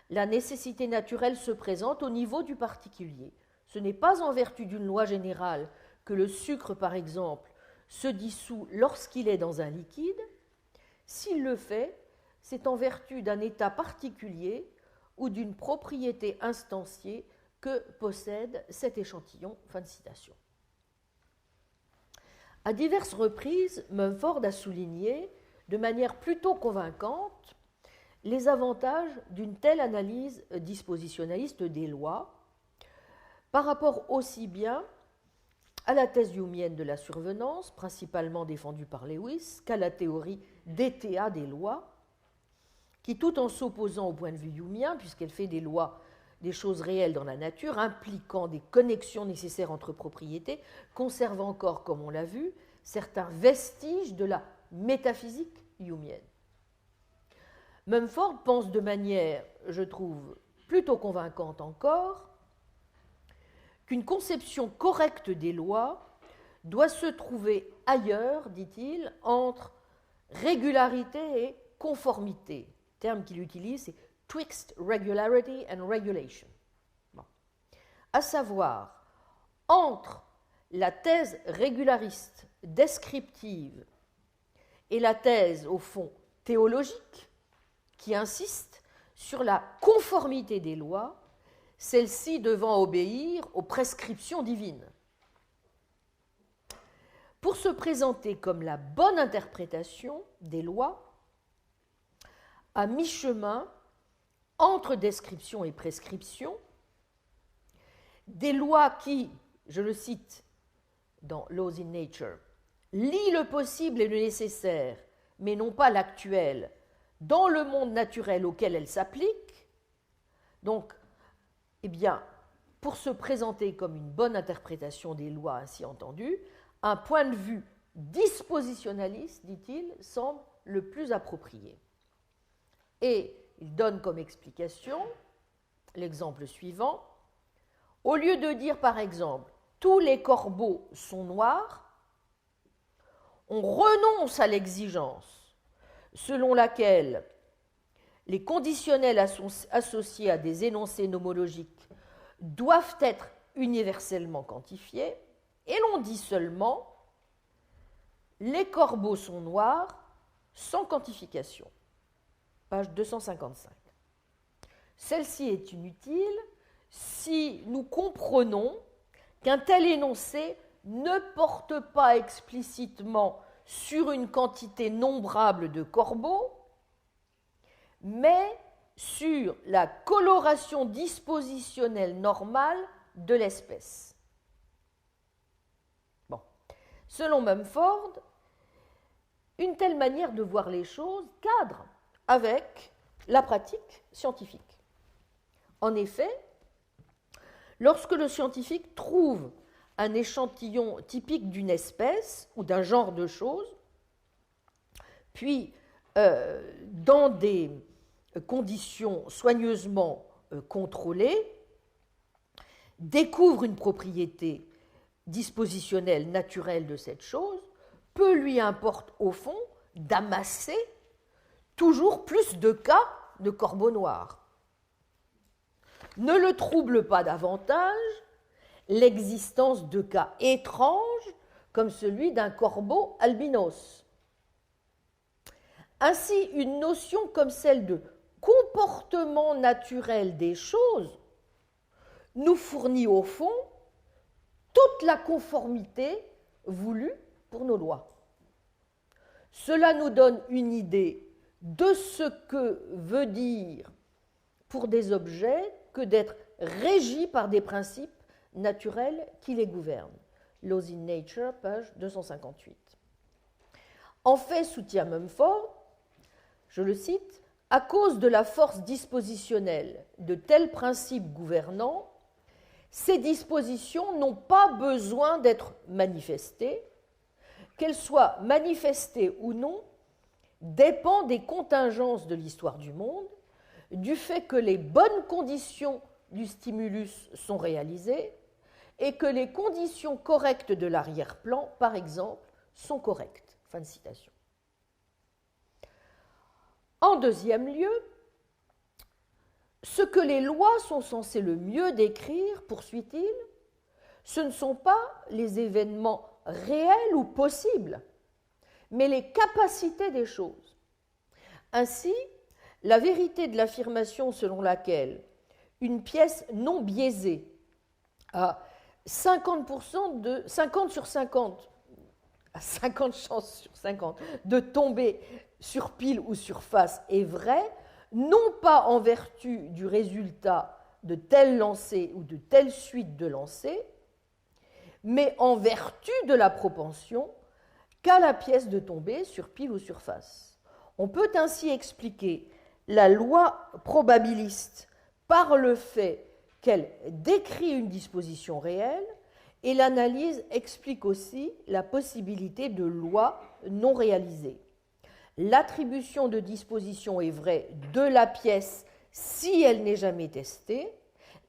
la nécessité naturelle se présente au niveau du particulier. Ce n'est pas en vertu d'une loi générale que le sucre, par exemple, se dissout lorsqu'il est dans un liquide. S'il le fait, c'est en vertu d'un état particulier ou d'une propriété instanciée que possède cet échantillon. Fin de citation. À diverses reprises, Mumford a souligné, de manière plutôt convaincante, les avantages d'une telle analyse dispositionnaliste des lois, par rapport aussi bien à la thèse humienne de la survenance, principalement défendue par Lewis, qu'à la théorie d'état des lois, qui, tout en s'opposant au point de vue humien, puisqu'elle fait des lois, des choses réelles dans la nature, impliquant des connexions nécessaires entre propriétés, conserve encore, comme on l'a vu, certains vestiges de la métaphysique humienne. Mumford pense de manière, je trouve, plutôt convaincante encore, qu'une conception correcte des lois doit se trouver ailleurs, dit-il, entre régularité et conformité. Le terme qu'il utilise, c'est twixt regularity and regulation. Bon. À savoir, entre la thèse régulariste, descriptive, et la thèse, au fond, théologique, qui insiste sur la conformité des lois, celles-ci devant obéir aux prescriptions divines. Pour se présenter comme la bonne interprétation des lois, à mi-chemin entre description et prescription, des lois qui, je le cite dans Laws in Nature, lient le possible et le nécessaire, mais non pas l'actuel, dans le monde naturel auquel elles s'appliquent. Donc, eh bien, pour se présenter comme une bonne interprétation des lois ainsi entendues, un point de vue dispositionnaliste, dit-il, semble le plus approprié. Et il donne comme explication l'exemple suivant. Au lieu de dire, par exemple, tous les corbeaux sont noirs, on renonce à l'exigence selon laquelle les conditionnels associés à des énoncés nomologiques doivent être universellement quantifiés, et l'on dit seulement les corbeaux sont noirs sans quantification. Page 255. Celle-ci est inutile si nous comprenons qu'un tel énoncé ne porte pas explicitement sur une quantité nombrable de corbeaux, mais sur la coloration dispositionnelle normale de l'espèce. Bon. Selon Mumford, une telle manière de voir les choses cadre avec la pratique scientifique. En effet, lorsque le scientifique trouve un échantillon typique d'une espèce ou d'un genre de choses, puis dans des conditions soigneusement contrôlées, découvre une propriété dispositionnelle naturelle de cette chose, peu lui importe au fond d'amasser toujours plus de cas de corbeaux noirs. Ne le trouble pas davantage l'existence de cas étranges comme celui d'un corbeau albinos. Ainsi, une notion comme celle de comportement naturel des choses nous fournit au fond toute la conformité voulue pour nos lois. Cela nous donne une idée de ce que veut dire pour des objets que d'être régis par des principes naturels qui les gouvernent. Laws in Nature, page 258. En fait, soutient Mumford, je le cite, à cause de la force dispositionnelle de tels principes gouvernants, ces dispositions n'ont pas besoin d'être manifestées, qu'elles soient manifestées ou non, dépend des contingences de l'histoire du monde, du fait que les bonnes conditions du stimulus sont réalisées et que les conditions correctes de l'arrière-plan, par exemple, sont correctes. Fin de citation. En deuxième lieu, ce que les lois sont censées le mieux décrire, poursuit-il, ce ne sont pas les événements réels ou possibles, mais les capacités des choses. Ainsi, la vérité de l'affirmation selon laquelle une pièce non biaisée a 50 sur 50, à 50 chances sur 50 de tomber sur pile ou surface est vraie, non pas en vertu du résultat de tel lancer ou de telle suite de lancers, mais en vertu de la propension qu'a la pièce de tomber sur pile ou sur face. On peut ainsi expliquer la loi probabiliste par le fait qu'elle décrit une disposition réelle, et l'analyse explique aussi la possibilité de lois non réalisées. L'attribution de disposition est vraie de la pièce si elle n'est jamais testée,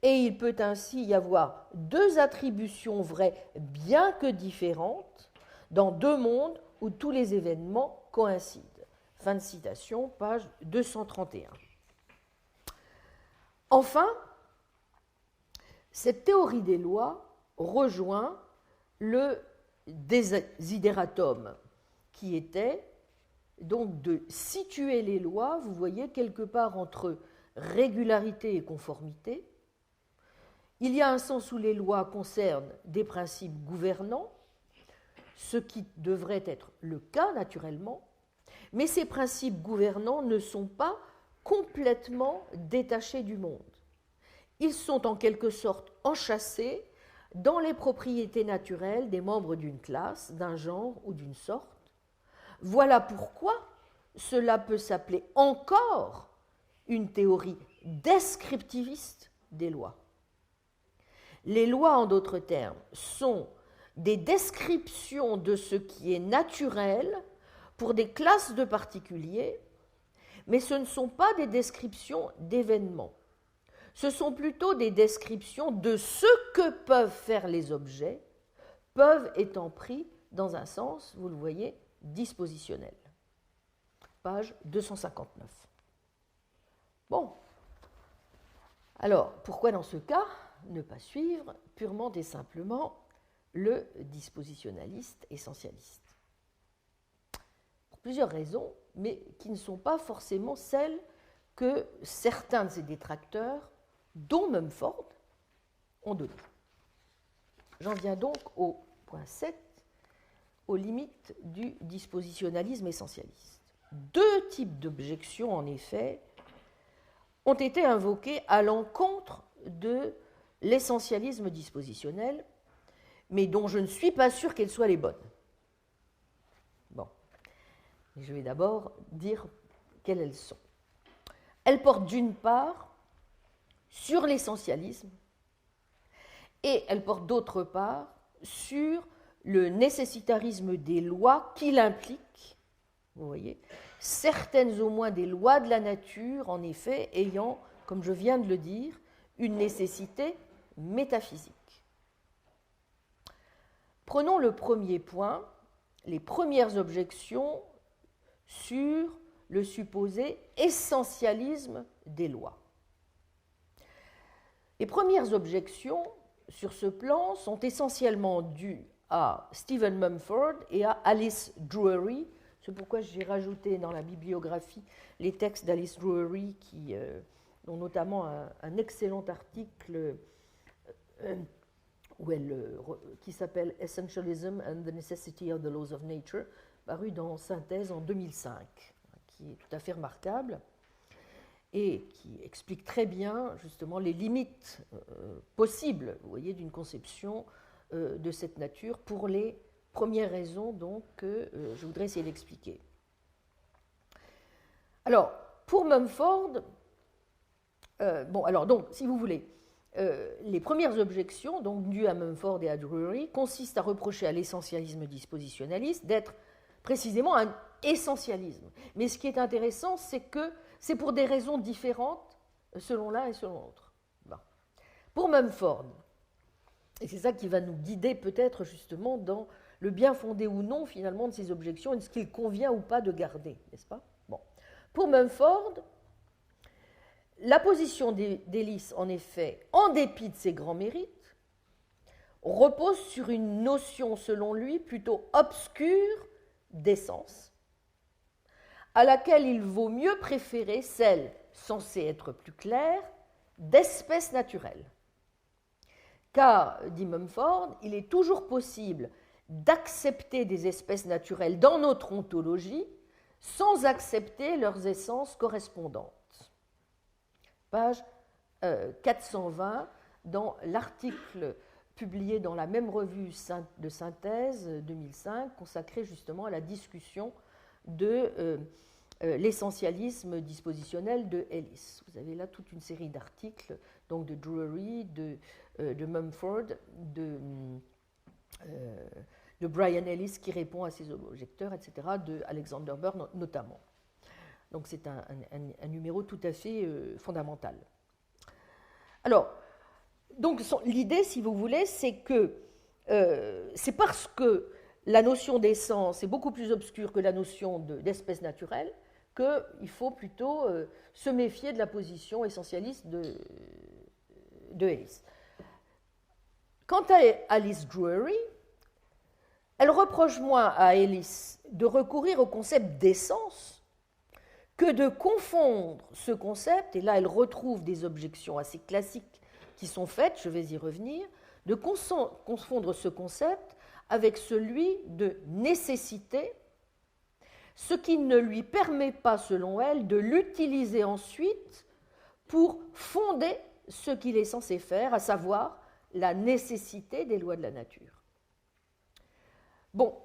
et il peut ainsi y avoir deux attributions vraies bien que différentes dans deux mondes où tous les événements coïncident. Fin de citation, page 231. Enfin, cette théorie des lois rejoint le desideratum, qui était donc de situer les lois, vous voyez, quelque part entre régularité et conformité. Il y a un sens où les lois concernent des principes gouvernants, ce qui devrait être le cas naturellement, mais ces principes gouvernants ne sont pas complètement détachés du monde. Ils sont en quelque sorte enchâssés dans les propriétés naturelles des membres d'une classe, d'un genre ou d'une sorte. Voilà pourquoi cela peut s'appeler encore une théorie descriptiviste des lois. Les lois, en d'autres termes, sont des descriptions de ce qui est naturel pour des classes de particuliers, mais ce ne sont pas des descriptions d'événements. Ce sont plutôt des descriptions de ce que peuvent faire les objets, peuvent étant pris dans un sens, vous le voyez, dispositionnel. Page 259. Bon. Alors, pourquoi dans ce cas ne pas suivre purement et simplement le dispositionnaliste essentialiste? Pour plusieurs raisons, mais qui ne sont pas forcément celles que certains de ses détracteurs, dont Mumford, ont donné. J'en viens donc au point 7, aux limites du dispositionnalisme essentialiste. Deux types d'objections, en effet, ont été invoquées à l'encontre de l'essentialisme dispositionnel, mais dont je ne suis pas sûr qu'elles soient les bonnes. Bon, je vais d'abord dire quelles elles sont. Elles portent d'une part sur l'essentialisme et elles portent d'autre part sur le nécessitarisme des lois qu'il implique, vous voyez, certaines au moins des lois de la nature, en effet, ayant, comme je viens de le dire, une nécessité métaphysique. Prenons le premier point, les premières objections sur le supposé essentialisme des lois. Les premières objections sur ce plan sont essentiellement dues à Stephen Mumford et à Alice Drury. C'est pourquoi j'ai rajouté dans la bibliographie les textes d'Alice Drury, dont notamment un excellent article qui s'appelle Essentialism and the Necessity of the Laws of Nature, paru dans Synthèse en 2005, qui est tout à fait remarquable et qui explique très bien justement les limites possibles, vous voyez, d'une conception de cette nature pour les premières raisons donc, que je voudrais essayer d'expliquer. Alors, pour Mumford, donc, si vous voulez, les premières objections, donc dues à Mumford et à Drury, consistent à reprocher à l'essentialisme dispositionnaliste d'être précisément un essentialisme. Mais ce qui est intéressant, c'est que c'est pour des raisons différentes selon l'un et selon l'autre. Bon. Pour Mumford, et c'est ça qui va nous guider peut-être justement dans le bien fondé ou non finalement de ces objections et de ce qu'il convient ou pas de garder, n'est-ce pas? Bon. Pour Mumford, la position d'Ellis, en effet, en dépit de ses grands mérites, repose sur une notion, selon lui, plutôt obscure d'essence, à laquelle il vaut mieux préférer celle, censée être plus claire, d'espèce naturelle. Car, dit Mumford, il est toujours possible d'accepter des espèces naturelles dans notre ontologie sans accepter leurs essences correspondantes. Page 420 dans l'article publié dans la même revue de synthèse 2005 consacré justement à la discussion de l'essentialisme dispositionnel de Ellis. Vous avez là toute une série d'articles, donc de Drury, de Mumford, de Brian Ellis qui répond à ses objecteurs, etc., de Alexander Burr notamment. Donc c'est un numéro tout à fait fondamental. Alors, donc l'idée, si vous voulez, c'est que c'est parce que la notion d'essence est beaucoup plus obscure que la notion d'espèce naturelle qu'il faut plutôt se méfier de la position essentialiste de Ellis. Quant à Alice Drury, elle reproche moins à Ellis de recourir au concept d'essence que de confondre ce concept, et là elle retrouve des objections assez classiques qui sont faites, je vais y revenir, de confondre ce concept avec celui de nécessité, ce qui ne lui permet pas, selon elle, de l'utiliser ensuite pour fonder ce qu'il est censé faire, à savoir la nécessité des lois de la nature. Bon,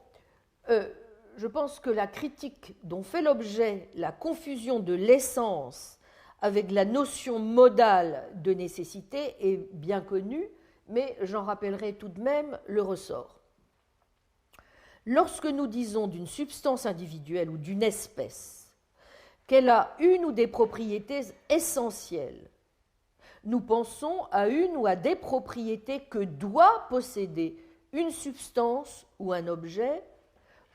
je pense que la critique dont fait l'objet la confusion de l'essence avec la notion modale de nécessité est bien connue, mais j'en rappellerai tout de même le ressort. Lorsque nous disons d'une substance individuelle ou d'une espèce qu'elle a une ou des propriétés essentielles, nous pensons à une ou à des propriétés que doit posséder une substance ou un objet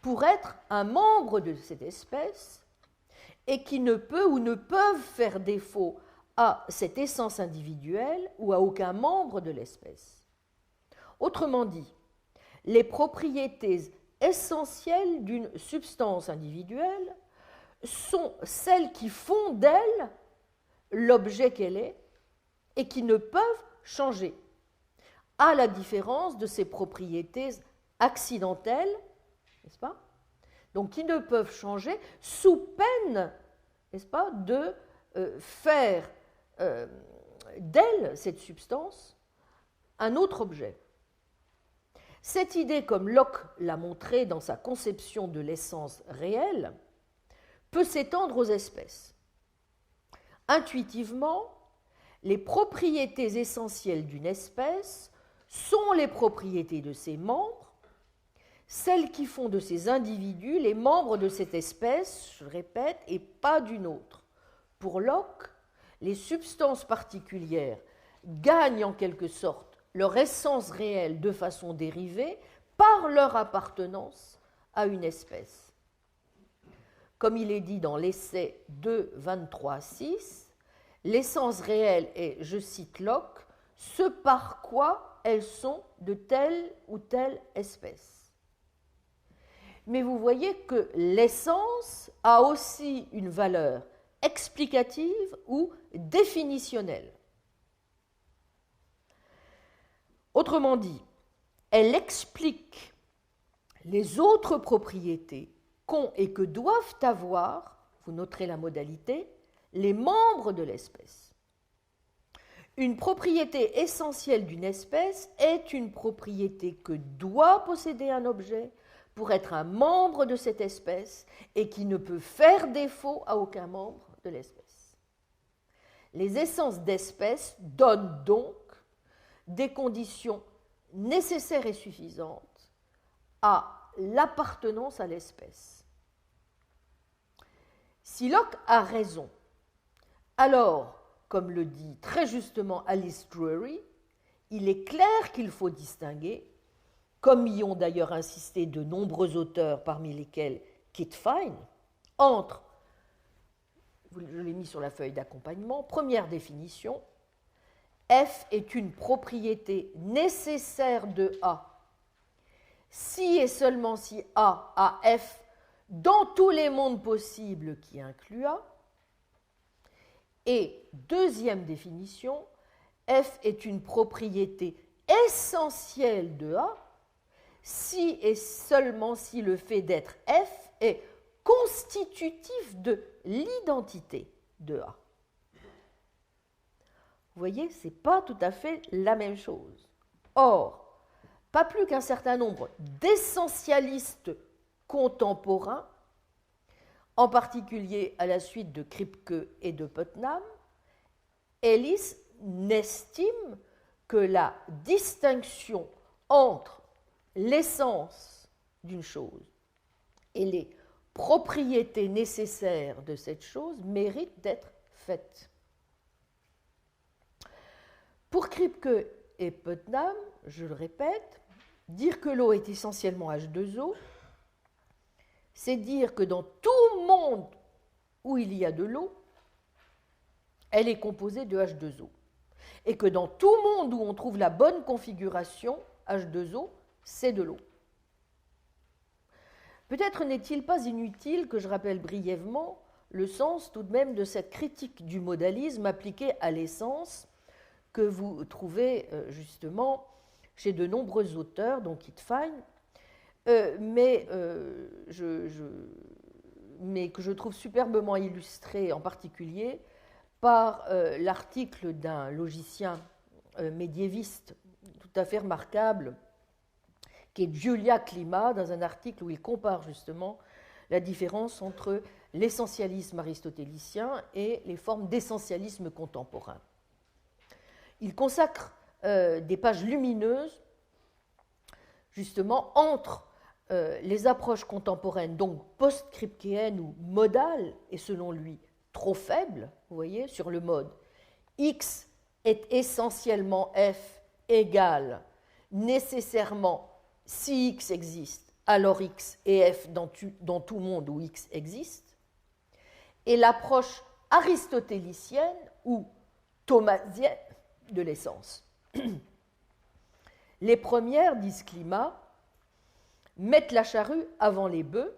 pour être un membre de cette espèce et qui ne peut ou ne peuvent faire défaut à cette essence individuelle ou à aucun membre de l'espèce. Autrement dit, les propriétés essentielles d'une substance individuelle sont celles qui font d'elle l'objet qu'elle est et qui ne peuvent changer, à la différence de ses propriétés accidentelles, n'est-ce pas? Donc qui ne peuvent changer sous peine, n'est-ce pas, de faire d'elle, cette substance, un autre objet. Cette idée, comme Locke l'a montré dans sa conception de l'essence réelle, peut s'étendre aux espèces. Intuitivement, les propriétés essentielles d'une espèce sont les propriétés de ses membres, celles qui font de ces individus les membres de cette espèce, je répète, et pas d'une autre. Pour Locke, les substances particulières gagnent en quelque sorte leur essence réelle de façon dérivée par leur appartenance à une espèce. Comme il est dit dans l'essai 2.23.6, l'essence réelle est, je cite Locke, ce par quoi elles sont de telle ou telle espèce. Mais vous voyez que l'essence a aussi une valeur explicative ou définitionnelle. Autrement dit, elle explique les autres propriétés qu'ont et que doivent avoir, vous noterez la modalité, les membres de l'espèce. Une propriété essentielle d'une espèce est une propriété que doit posséder un objet pour être un membre de cette espèce et qui ne peut faire défaut à aucun membre de l'espèce. Les essences d'espèces donnent donc des conditions nécessaires et suffisantes à l'appartenance à l'espèce. Si Locke a raison, alors, comme le dit très justement Alice Drury, il est clair qu'il faut distinguer, comme y ont d'ailleurs insisté de nombreux auteurs, parmi lesquels Kit Fine, entre, je l'ai mis sur la feuille d'accompagnement, première définition, F est une propriété nécessaire de A, si et seulement si A a F dans tous les mondes possibles qui incluent A. Et deuxième définition, F est une propriété essentielle de A, si et seulement si le fait d'être F est constitutif de l'identité de A. Vous voyez, ce n'est pas tout à fait la même chose. Or, pas plus qu'un certain nombre d'essentialistes contemporains, en particulier à la suite de Kripke et de Putnam, Ellis n'estime que la distinction entre l'essence d'une chose et les propriétés nécessaires de cette chose mérite d'être faite. Pour Kripke et Putnam, je le répète, dire que l'eau est essentiellement H2O, c'est dire que dans tout monde où il y a de l'eau, elle est composée de H2O. Et que dans tout monde où on trouve la bonne configuration, H2O, c'est de l'eau. Peut-être n'est-il pas inutile que je rappelle brièvement le sens tout de même de cette critique du modalisme appliqué à l'essence que vous trouvez justement chez de nombreux auteurs, dont Kittfein, mais que je trouve superbement illustré en particulier par l'article d'un logicien médiéviste tout à fait remarquable, qui est Giulia Klima, dans un article où il compare justement la différence entre l'essentialisme aristotélicien et les formes d'essentialisme contemporain. Il consacre des pages lumineuses justement entre les approches contemporaines, donc post-kripkéennes ou modales, et selon lui trop faibles, vous voyez, sur le mode X est essentiellement F égale nécessairement, si X existe, alors X est F dans tout monde où X existe, et l'approche aristotélicienne ou thomasienne de l'essence. Les premières, disent Klima, mettent la charrue avant les bœufs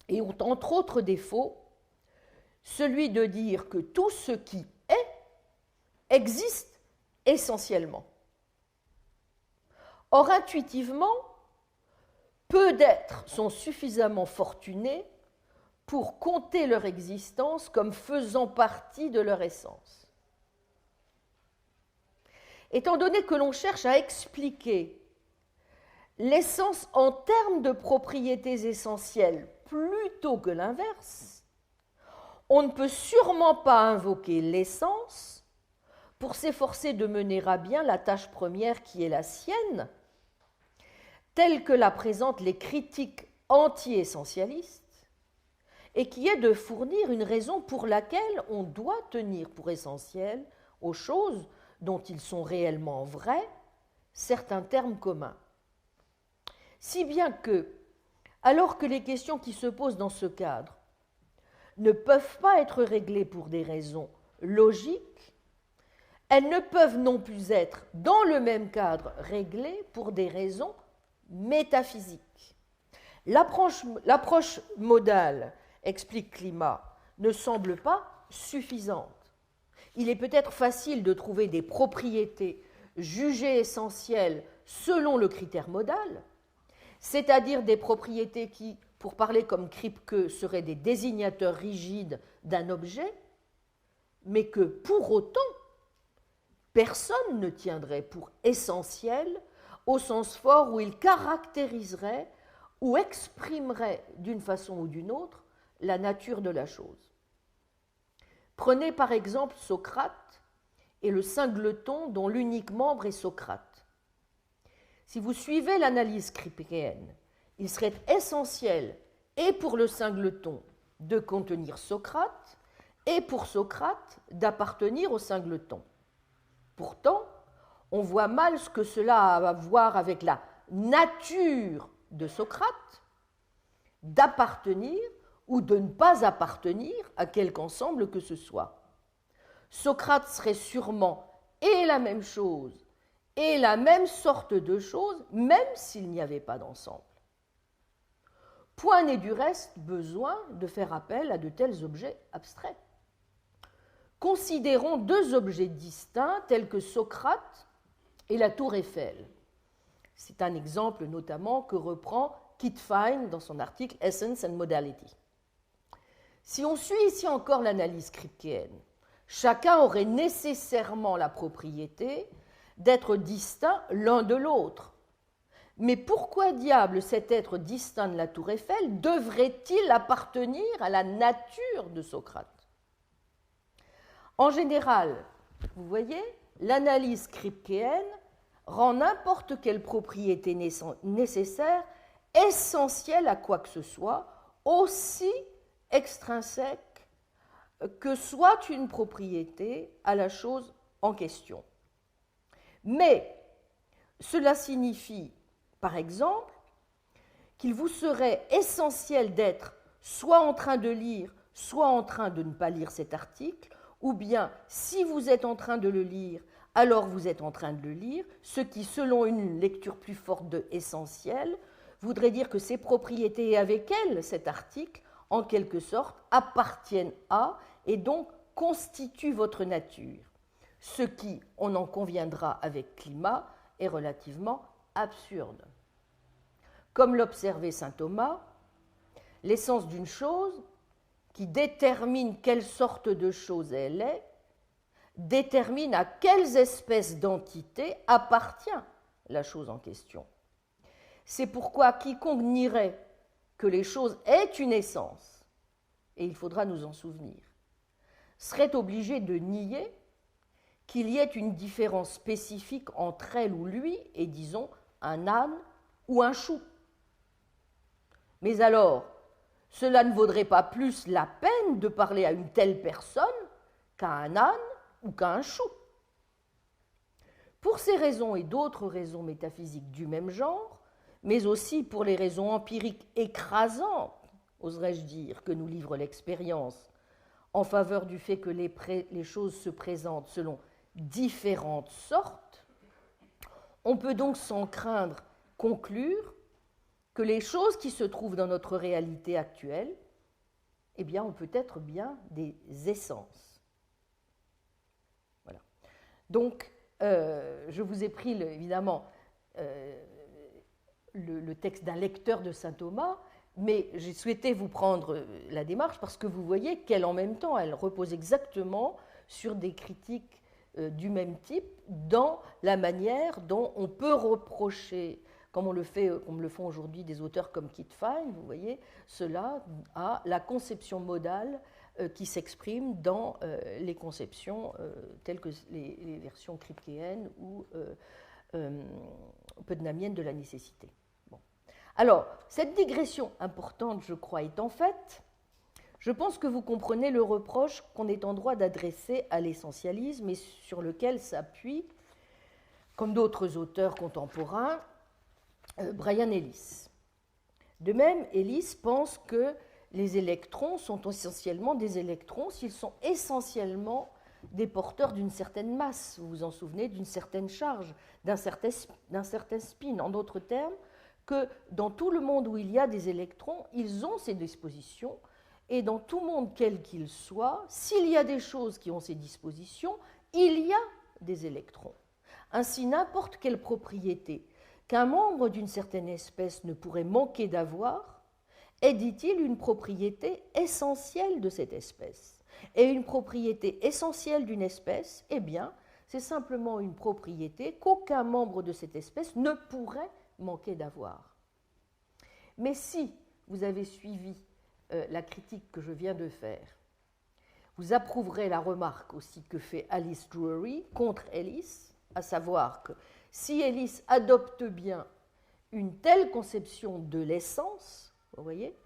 et ont entre autres défauts celui de dire que tout ce qui est existe essentiellement. Or, intuitivement, peu d'êtres sont suffisamment fortunés pour compter leur existence comme faisant partie de leur essence. Étant donné que l'on cherche à expliquer l'essence en termes de propriétés essentielles plutôt que l'inverse, on ne peut sûrement pas invoquer l'essence pour s'efforcer de mener à bien la tâche première qui est la sienne, telle que la présentent les critiques anti-essentialistes, et qui est de fournir une raison pour laquelle on doit tenir pour essentiel aux choses dont ils sont réellement vrais certains termes communs. Si bien que, alors que les questions qui se posent dans ce cadre ne peuvent pas être réglées pour des raisons logiques, elles ne peuvent non plus être, dans le même cadre, réglées pour des raisons métaphysiques. L'approche modale, explique Klima, ne semble pas suffisante. Il est peut-être facile de trouver des propriétés jugées essentielles selon le critère modal, c'est-à-dire des propriétés qui, pour parler comme Kripke, seraient des désignateurs rigides d'un objet, mais que pour autant, personne ne tiendrait pour essentiel au sens fort où il caractériserait ou exprimerait d'une façon ou d'une autre la nature de la chose. Prenez par exemple Socrate et le singleton dont l'unique membre est Socrate. Si vous suivez l'analyse kripkéenne, il serait essentiel et pour le singleton de contenir Socrate et pour Socrate d'appartenir au singleton. Pourtant, on voit mal ce que cela a à voir avec la nature de Socrate d'appartenir ou de ne pas appartenir à quelque ensemble que ce soit. Socrate serait sûrement et la même chose et la même sorte de chose, même s'il n'y avait pas d'ensemble. Point n'est du reste besoin de faire appel à de tels objets abstraits. Considérons deux objets distincts tels que Socrate et la tour Eiffel. C'est un exemple notamment que reprend Kittfein dans son article Essence and Modality. Si on suit ici encore l'analyse kripkéenne, chacun aurait nécessairement la propriété d'être distinct l'un de l'autre. Mais pourquoi diable cet être distinct de la tour Eiffel devrait-il appartenir à la nature de Socrate? En général, vous voyez, l'analyse kripkéenne rend n'importe quelle propriété nécessaire essentielle à quoi que ce soit, aussi extrinsèque que soit une propriété à la chose en question. Mais cela signifie, par exemple, qu'il vous serait essentiel d'être soit en train de lire, soit en train de ne pas lire cet article, ou bien si vous êtes en train de le lire, alors vous êtes en train de le lire, ce qui, selon une lecture plus forte de essentiel, voudrait dire que ces propriétés et avec elles, cet article, en quelque sorte, appartiennent à et donc constituent votre nature. Ce qui, on en conviendra avec Climat, est relativement absurde. Comme l'observait saint Thomas, l'essence d'une chose, qui détermine quelle sorte de chose elle est, détermine à quelles espèces d'entités appartient la chose en question. C'est pourquoi quiconque nierait que les choses aient une essence, et il faudra nous en souvenir, serait obligé de nier qu'il y ait une différence spécifique entre elle ou lui et, disons, un âne ou un chou. Mais alors, cela ne vaudrait pas plus la peine de parler à une telle personne qu'à un âne ou qu'à un chou. Pour ces raisons et d'autres raisons métaphysiques du même genre, mais aussi pour les raisons empiriques écrasantes, oserais-je dire, que nous livre l'expérience, en faveur du fait que les choses se présentent selon différentes sortes, on peut donc sans craindre conclure que les choses qui se trouvent dans notre réalité actuelle, eh bien, ont peut-être bien des essences. Voilà. Donc, je vous ai pris, évidemment, le texte d'un lecteur de saint Thomas, mais j'ai souhaité vous prendre la démarche parce que vous voyez qu'elle, en même temps, elle repose exactement sur des critiques du même type dans la manière dont on peut reprocher, comme le font aujourd'hui des auteurs comme Kit Fine, vous voyez, cela à la conception modale qui s'exprime dans les conceptions telles que les versions kripkéennes ou putnamiennes de la nécessité. Bon. Alors, cette digression importante, je crois, étant faite, je pense que vous comprenez le reproche qu'on est en droit d'adresser à l'essentialisme et sur lequel s'appuie, comme d'autres auteurs contemporains, Brian Ellis. De même, Ellis pense que les électrons sont essentiellement des électrons s'ils sont essentiellement des porteurs d'une certaine masse, vous vous en souvenez, d'une certaine charge, d'un certain spin. En d'autres termes, que dans tout le monde où il y a des électrons, ils ont ces dispositions, et dans tout monde quel qu'il soit, s'il y a des choses qui ont ces dispositions, il y a des électrons. Ainsi, n'importe quelle propriété qu'un membre d'une certaine espèce ne pourrait manquer d'avoir est, dit-il, une propriété essentielle de cette espèce. Et une propriété essentielle d'une espèce, eh bien, c'est simplement une propriété qu'aucun membre de cette espèce ne pourrait manquer d'avoir. Mais si vous avez suivi la critique que je viens de faire, vous approuverez la remarque aussi que fait Alice Drury contre Ellis, à savoir que si Ellis adopte bien une telle conception de l'essence, vous voyez,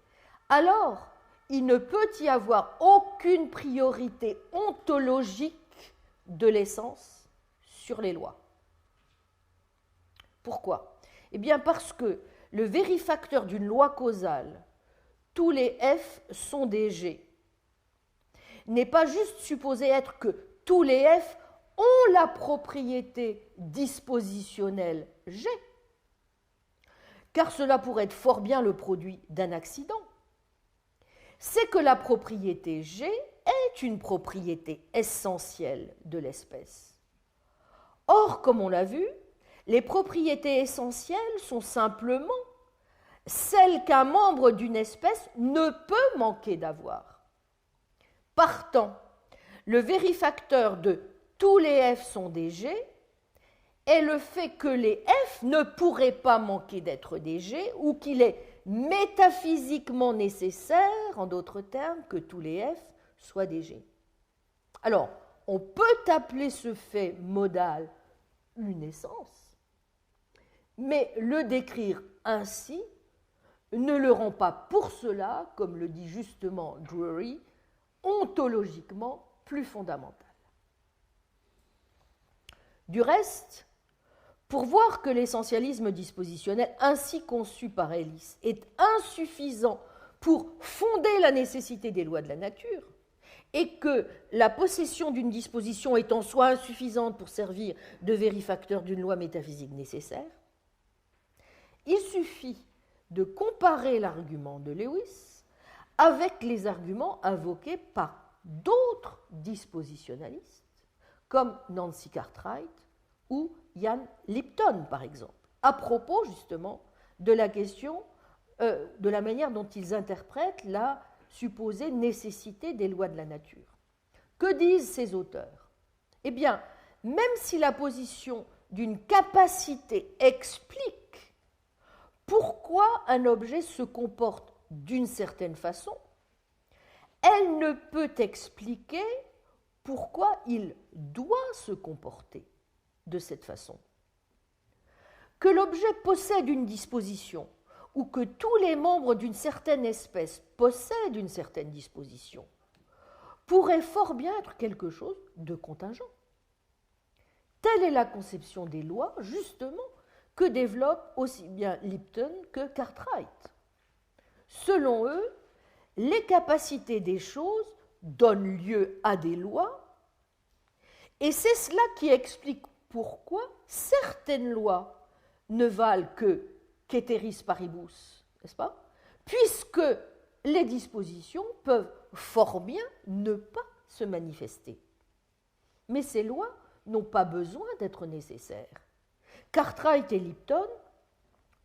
alors il ne peut y avoir aucune priorité ontologique de l'essence sur les lois. Pourquoi ? Eh bien parce que le vérifacteur d'une loi causale, tous les F sont des G, n'est pas juste supposé être que tous les F ont la propriété dispositionnelle G, car cela pourrait être fort bien le produit d'un accident. C'est que la propriété G est une propriété essentielle de l'espèce. Or, comme on l'a vu, les propriétés essentielles sont simplement celles qu'un membre d'une espèce ne peut manquer d'avoir. Partant, Le vérifacteur de tous les F sont des G est le fait que les F ne pourraient pas manquer d'être des G ou qu'il est métaphysiquement nécessaire, en d'autres termes, que tous les F soient des G. Alors, on peut appeler ce fait modal une essence, mais le décrire ainsi ne le rend pas pour cela, comme le dit justement Drury, ontologiquement plus fondamental. Du reste, pour voir que l'essentialisme dispositionnel ainsi conçu par Ellis est insuffisant pour fonder la nécessité des lois de la nature, et que la possession d'une disposition est en soi insuffisante pour servir de vérifacteur d'une loi métaphysique nécessaire, il suffit de comparer l'argument de Lewis avec les arguments invoqués par d'autres dispositionnalistes, comme Nancy Cartwright ou Ian Lipton, par exemple, à propos justement de la question de la manière dont ils interprètent la supposée nécessité des lois de la nature. Que disent ces auteurs? Eh bien, même si la position d'une capacité explique pourquoi un objet se comporte d'une certaine façon, elle ne peut expliquer pourquoi il doit se comporter de cette façon. Que l'objet possède une disposition ou que tous les membres d'une certaine espèce possèdent une certaine disposition pourrait fort bien être quelque chose de contingent. Telle est la conception des lois, justement, que développent aussi bien Lipton que Cartwright. Selon eux, les capacités des choses donnent lieu à des lois, et c'est cela qui explique pourquoi certaines lois ne valent que ceteris paribus, n'est-ce pas? Puisque les dispositions peuvent fort bien ne pas se manifester. Mais ces lois n'ont pas besoin d'être nécessaires. Cartwright et Lipton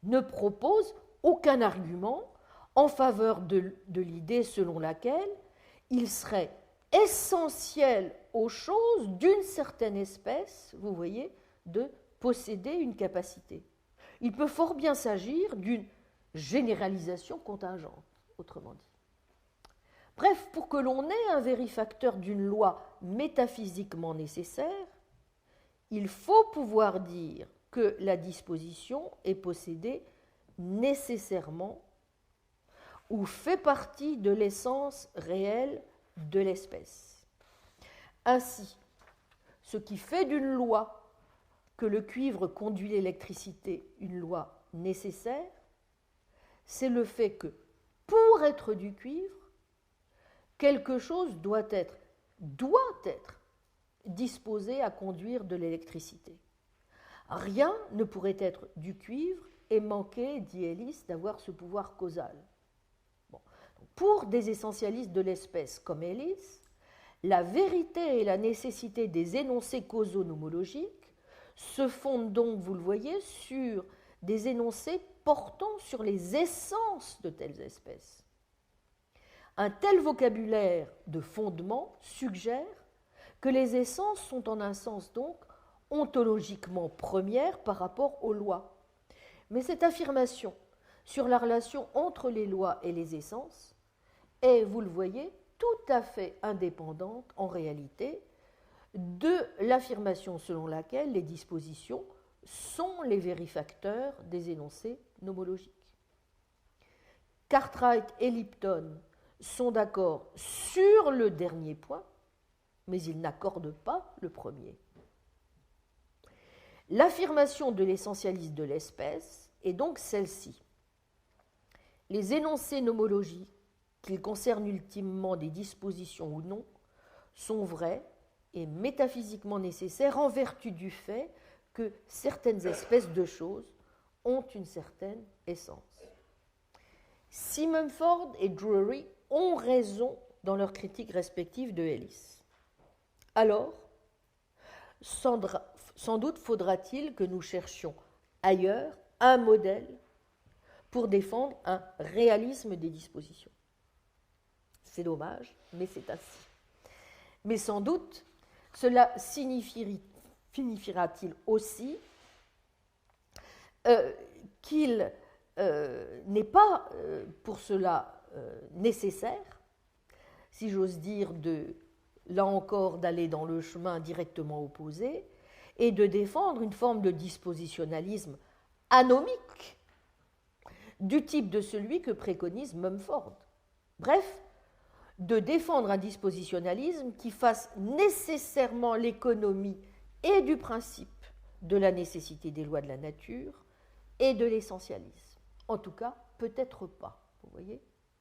ne proposent aucun argument en faveur de l'idée selon laquelle il serait essentiel aux choses d'une certaine espèce, vous voyez, de posséder une capacité. Il peut fort bien s'agir d'une généralisation contingente, autrement dit. Bref, pour que l'on ait un vérifacteur d'une loi métaphysiquement nécessaire, il faut pouvoir dire que la disposition est possédée nécessairement ou fait partie de l'essence réelle de l'espèce. Ainsi, ce qui fait d'une loi que le cuivre conduit l'électricité une loi nécessaire, c'est le fait que, pour être du cuivre, quelque chose doit être disposé à conduire de l'électricité. Rien ne pourrait être du cuivre et manquer, dit Ellis, d'avoir ce pouvoir causal. Bon. Pour des essentialistes de l'espèce comme Ellis, la vérité et la nécessité des énoncés causaux nomologiques se fondent donc, vous le voyez, sur des énoncés portant sur les essences de telles espèces. Un tel vocabulaire de fondement suggère que les essences sont en un sens donc ontologiquement premières par rapport aux lois. Mais cette affirmation sur la relation entre les lois et les essences est, vous le voyez, tout à fait indépendante en réalité de l'affirmation selon laquelle les dispositions sont les vérifacteurs des énoncés nomologiques. Cartwright et Lipton sont d'accord sur le dernier point, mais ils n'accordent pas le premier. L'affirmation de l'essentialisme de l'espèce est donc celle-ci. Les énoncés nomologiques, qu'ils concernent ultimement des dispositions ou non, sont vrais et métaphysiquement nécessaires en vertu du fait que certaines espèces de choses ont une certaine essence. Si Mumford et Drury ont raison dans leurs critiques respectives de Ellis, alors sans doute faudra-t-il que nous cherchions ailleurs un modèle pour défendre un réalisme des dispositions. C'est dommage, mais c'est ainsi. Mais sans doute, cela signifiera-t-il aussi qu'il n'est pas pour cela nécessaire, si j'ose dire, là encore, d'aller dans le chemin directement opposé et de défendre une forme de dispositionnalisme anomique du type de celui que préconise Mumford. Bref, de défendre un dispositionnalisme qui fasse nécessairement l'économie et du principe de la nécessité des lois de la nature et de l'essentialisme. En tout cas, peut-être pas. Vous voyez,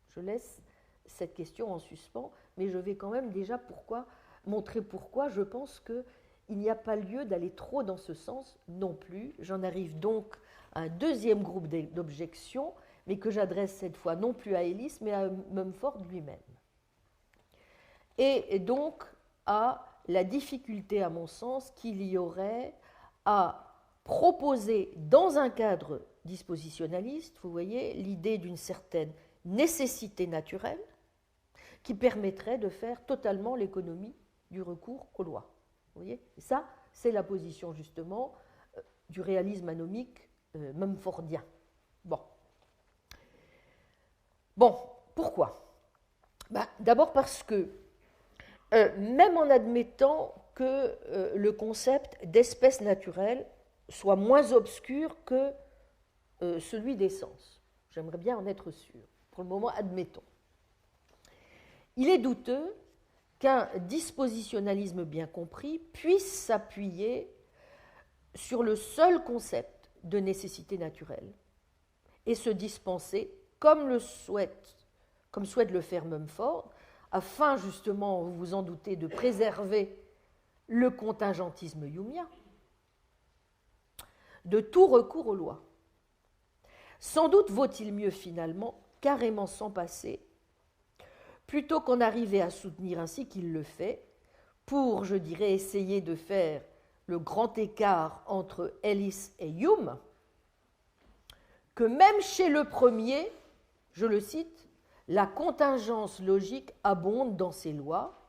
je laisse cette question en suspens, mais je vais quand même déjà montrer pourquoi je pense qu'il n'y a pas lieu d'aller trop dans ce sens non plus. J'en arrive donc à un deuxième groupe d'objections, mais que j'adresse cette fois non plus à Ellis, mais à Mumford lui-même. Et donc à la difficulté, à mon sens, qu'il y aurait à proposer dans un cadre dispositionnaliste, vous voyez, l'idée d'une certaine nécessité naturelle qui permettrait de faire totalement l'économie du recours aux lois. Vous voyez, et ça, c'est la position justement du réalisme anomique mumfordien. Bon, pourquoi ? D'abord parce que même en admettant que le concept d'espèce naturelle soit moins obscur que celui d'essence. J'aimerais bien en être sûr. Pour le moment, admettons. Il est douteux qu'un dispositionnalisme bien compris puisse s'appuyer sur le seul concept de nécessité naturelle et se dispenser, comme souhaite le faire Mumford, afin justement, vous vous en doutez, de préserver le contingentisme humeien, de tout recours aux lois. Sans doute vaut-il mieux finalement carrément s'en passer, plutôt qu'en arriver à soutenir ainsi qu'il le fait, pour, je dirais, essayer de faire le grand écart entre Ellis et Hume, que même chez le premier, je le cite, la contingence logique abonde dans ses lois,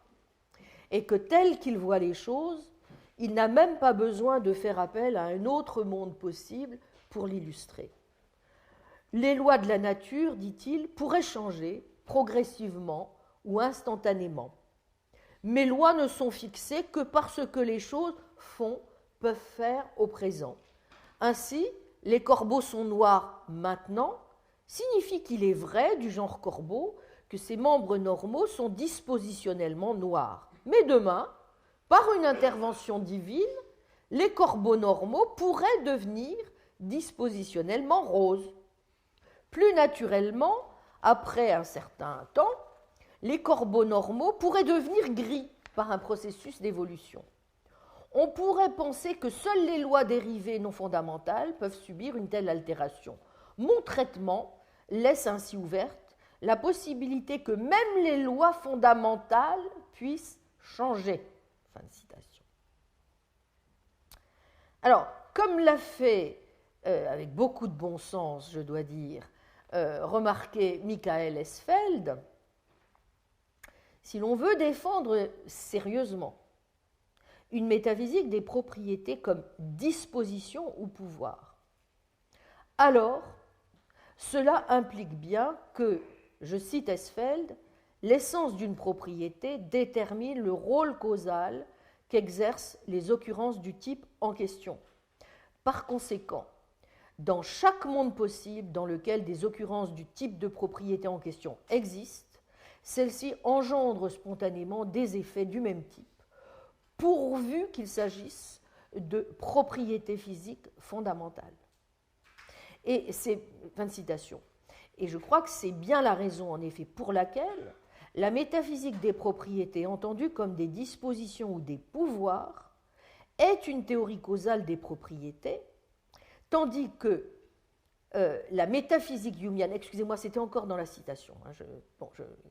et que tel qu'il voit les choses, il n'a même pas besoin de faire appel à un autre monde possible pour l'illustrer. Les lois de la nature, dit-il, pourraient changer progressivement ou instantanément. Mes lois ne sont fixées que parce que les choses peuvent faire au présent. Ainsi, les corbeaux sont noirs maintenant, signifie qu'il est vrai, du genre corbeau, que ses membres normaux sont dispositionnellement noirs. Mais demain, par une intervention divine, les corbeaux normaux pourraient devenir dispositionnellement roses. Plus naturellement, après un certain temps, les corbeaux normaux pourraient devenir gris par un processus d'évolution. On pourrait penser que seules les lois dérivées non fondamentales peuvent subir une telle altération. Mon traitement laisse ainsi ouverte la possibilité que même les lois fondamentales puissent changer. Fin de citation. Alors, comme l'a fait, avec beaucoup de bon sens, je dois dire, remarquer Michael Esfeld, si l'on veut défendre sérieusement une métaphysique des propriétés comme disposition ou pouvoir, alors cela implique bien que, je cite Esfeld, l'essence d'une propriété détermine le rôle causal qu'exercent les occurrences du type en question. Par conséquent, dans chaque monde possible dans lequel des occurrences du type de propriété en question existent, celles-ci engendrent spontanément des effets du même type, pourvu qu'il s'agisse de propriétés physiques fondamentales. Et c'est, fin de citation. Et je crois que c'est bien la raison, en effet, pour laquelle la métaphysique des propriétés, entendue comme des dispositions ou des pouvoirs, est une théorie causale des propriétés, tandis que la métaphysique humienne, excusez-moi, c'était encore dans la citation, hein,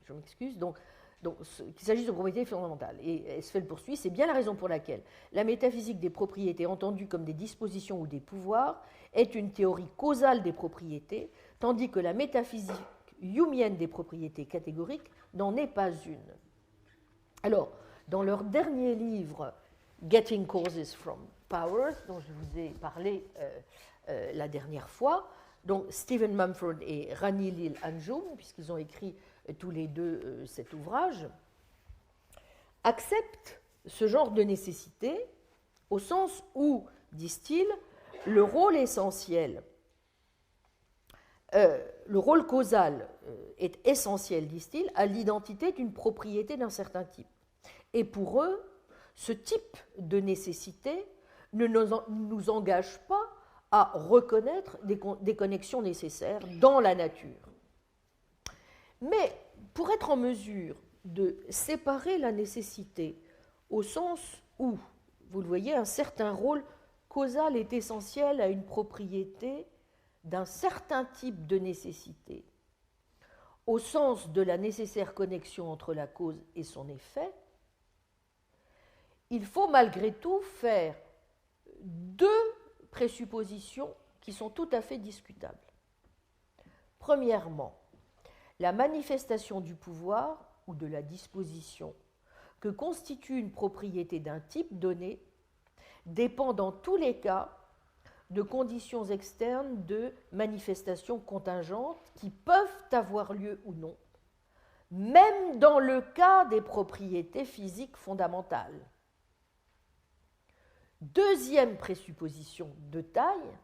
je m'excuse, donc qu'il s'agisse de propriétés fondamentales. Et Esfeld poursuit, c'est bien la raison pour laquelle la métaphysique des propriétés, entendue comme des dispositions ou des pouvoirs, est une théorie causale des propriétés, tandis que la métaphysique humienne des propriétés catégoriques n'en est pas une. Alors, dans leur dernier livre, Getting Causes from Powers, dont je vous ai parlé la dernière fois. Donc Stephen Mumford et Ranilil Anjum, puisqu'ils ont écrit tous les deux cet ouvrage, acceptent ce genre de nécessité au sens où, disent-ils, le rôle essentiel, le rôle causal est essentiel, disent-ils, à l'identité d'une propriété d'un certain type. Et pour eux, ce type de nécessité ne nous engage pas à reconnaître des connexions nécessaires dans la nature. Mais pour être en mesure de séparer la nécessité au sens où, vous le voyez, un certain rôle causal est essentiel à une propriété d'un certain type de nécessité, au sens de la nécessaire connexion entre la cause et son effet, il faut malgré tout faire deux présuppositions qui sont tout à fait discutables. Premièrement, la manifestation du pouvoir ou de la disposition que constitue une propriété d'un type donné dépend dans tous les cas de conditions externes de manifestation contingente qui peuvent avoir lieu ou non, même dans le cas des propriétés physiques fondamentales. Deuxième présupposition de taille,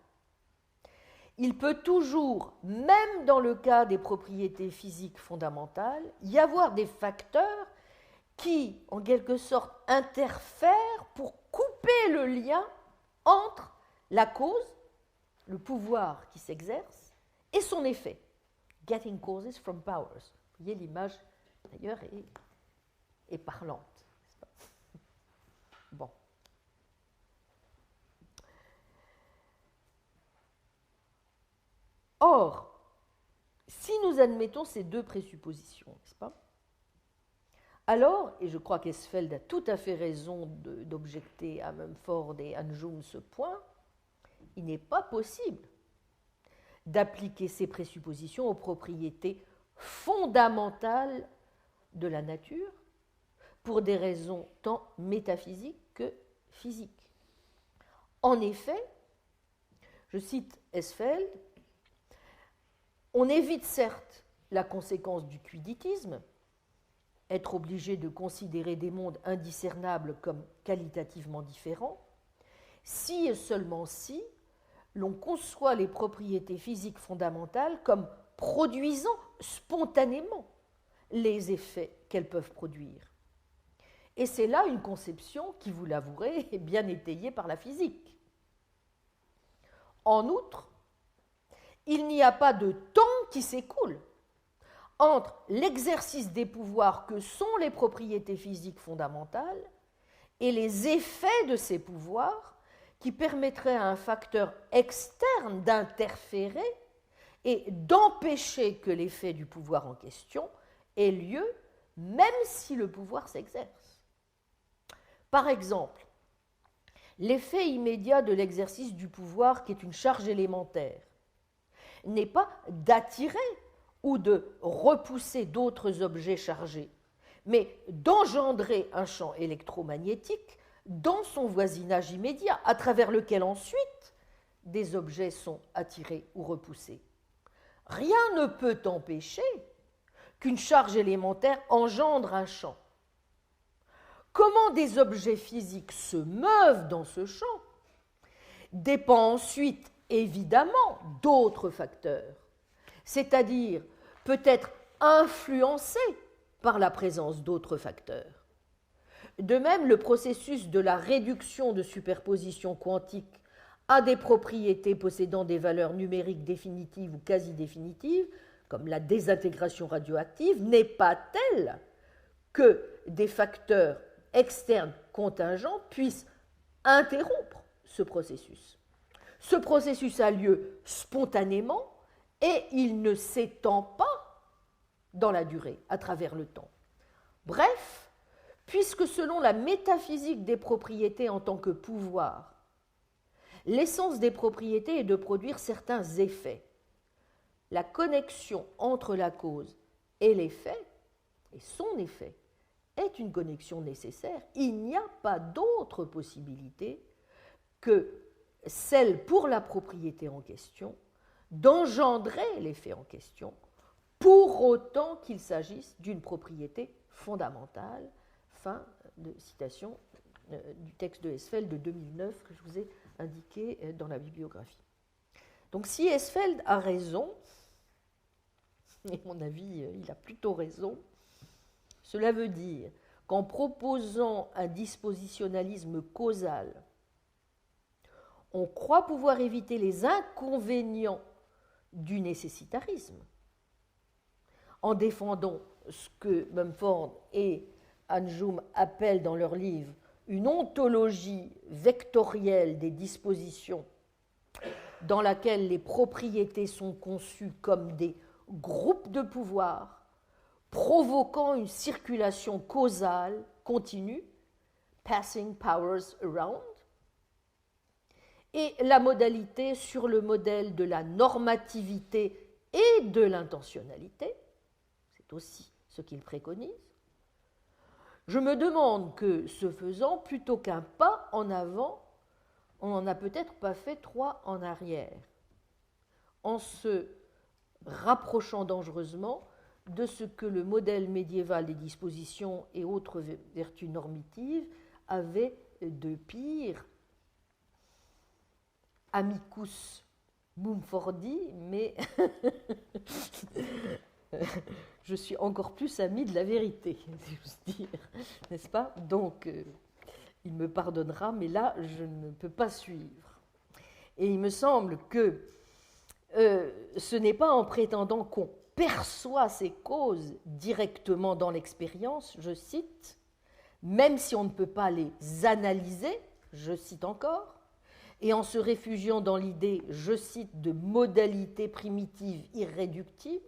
il peut toujours, même dans le cas des propriétés physiques fondamentales, y avoir des facteurs qui, en quelque sorte, interfèrent pour couper le lien entre la cause, le pouvoir qui s'exerce, et son effet. Getting causes from powers. Vous voyez, l'image, d'ailleurs, est parlante. Bon. Or, si nous admettons ces deux présuppositions, n'est-ce pas, alors, et je crois qu'Esfeld a tout à fait raison d'objecter à Mumford et Anjum ce point, il n'est pas possible d'appliquer ces présuppositions aux propriétés fondamentales de la nature pour des raisons tant métaphysiques que physiques. En effet, je cite Esfeld, on évite certes la conséquence du quiditisme, être obligé de considérer des mondes indiscernables comme qualitativement différents, si et seulement si l'on conçoit les propriétés physiques fondamentales comme produisant spontanément les effets qu'elles peuvent produire. Et c'est là une conception qui, vous l'avouerez, est bien étayée par la physique. En outre, il n'y a pas de temps qui s'écoule entre l'exercice des pouvoirs que sont les propriétés physiques fondamentales et les effets de ces pouvoirs qui permettraient à un facteur externe d'interférer et d'empêcher que l'effet du pouvoir en question ait lieu, même si le pouvoir s'exerce. Par exemple, l'effet immédiat de l'exercice du pouvoir, qui est une charge élémentaire, n'est pas d'attirer ou de repousser d'autres objets chargés, mais d'engendrer un champ électromagnétique dans son voisinage immédiat, à travers lequel ensuite des objets sont attirés ou repoussés. Rien ne peut empêcher qu'une charge élémentaire engendre un champ. Comment des objets physiques se meuvent dans ce champ dépend ensuite évidemment d'autres facteurs, c'est-à-dire peut-être influencé par la présence d'autres facteurs. De même, le processus de la réduction de superposition quantique à des propriétés possédant des valeurs numériques définitives ou quasi définitives, comme la désintégration radioactive, n'est pas tel que des facteurs externes contingents puissent interrompre ce processus. Ce processus a lieu spontanément et il ne s'étend pas dans la durée, à travers le temps. Bref, puisque selon la métaphysique des propriétés en tant que pouvoir, l'essence des propriétés est de produire certains effets, la connexion entre la cause et l'effet, et son effet, est une connexion nécessaire. Il n'y a pas d'autre possibilité que celle pour la propriété en question d'engendrer l'effet en question, pour autant qu'il s'agisse d'une propriété fondamentale. Fin de citation du texte de Hesfeld de 2009 que je vous ai indiqué dans la bibliographie. Donc si Hesfeld a raison, et à mon avis il a plutôt raison, cela veut dire qu'en proposant un dispositionnalisme causal, on croit pouvoir éviter les inconvénients du nécessitarisme, en défendant ce que Mumford et Anjoum appellent dans leur livre une ontologie vectorielle des dispositions dans laquelle les propriétés sont conçues comme des groupes de pouvoir provoquant une circulation causale continue, passing powers around, et la modalité sur le modèle de la normativité et de l'intentionnalité, c'est aussi ce qu'il préconise. Je me demande que, ce faisant, plutôt qu'un pas en avant, on n'en a peut-être pas fait 3 en arrière, en se rapprochant dangereusement de ce que le modèle médiéval des dispositions et autres vertus normatives avait de pire, amicus Mumfordi, mais je suis encore plus ami de la vérité, si j'ose dire, n'est-ce pas? Donc, il me pardonnera, mais là, je ne peux pas suivre. Et il me semble que ce n'est pas en prétendant qu'on perçoit ces causes directement dans l'expérience, je cite, même si on ne peut pas les analyser, je cite encore, et en se réfugiant dans l'idée, je cite, de modalités primitives irréductibles,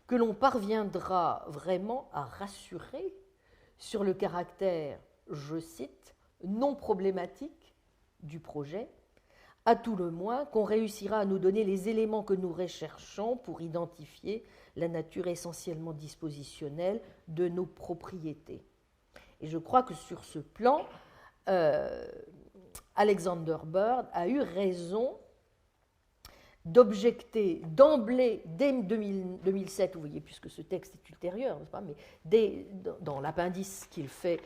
que l'on parviendra vraiment à rassurer sur le caractère, je cite, non problématique du projet, à tout le moins qu'on réussira à nous donner les éléments que nous recherchons pour identifier la nature essentiellement dispositionnelle de nos propriétés. Et je crois que sur ce plan, Alexander Bird a eu raison d'objecter d'emblée, dès 2007, vous voyez, puisque ce texte est ultérieur, n'est-ce pas, mais dans l'appendice qu'il fait,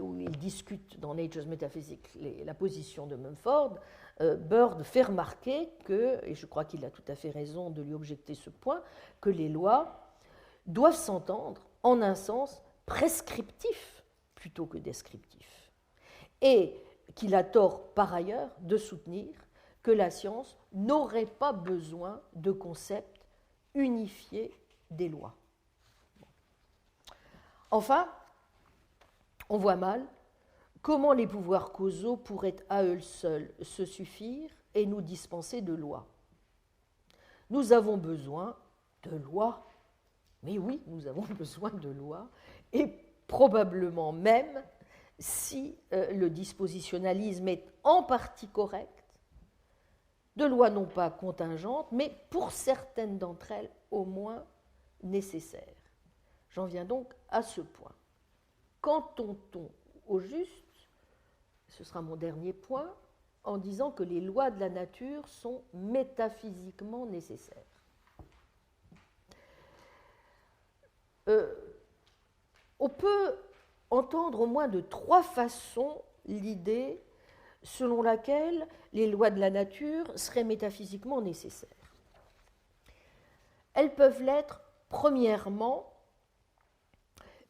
où il discute dans Nature's Metaphysics la position de Mumford, Bird fait remarquer que, et je crois qu'il a tout à fait raison de lui objecter ce point, que les lois doivent s'entendre en un sens prescriptif plutôt que descriptif. Et qu'il a tort par ailleurs de soutenir que la science n'aurait pas besoin de concepts unifiés des lois. Enfin, on voit mal comment les pouvoirs causaux pourraient à eux seuls se suffire et nous dispenser de lois. Nous avons besoin de lois, mais oui, nous avons besoin de lois, et probablement même, si le dispositionnalisme est en partie correct, de lois non pas contingentes, mais pour certaines d'entre elles au moins nécessaires. J'en viens donc à ce point. Qu'entend-on au juste, ce sera mon dernier point, en disant que les lois de la nature sont métaphysiquement nécessaires? On peut entendre au moins de 3 façons l'idée selon laquelle les lois de la nature seraient métaphysiquement nécessaires. Elles peuvent l'être, premièrement,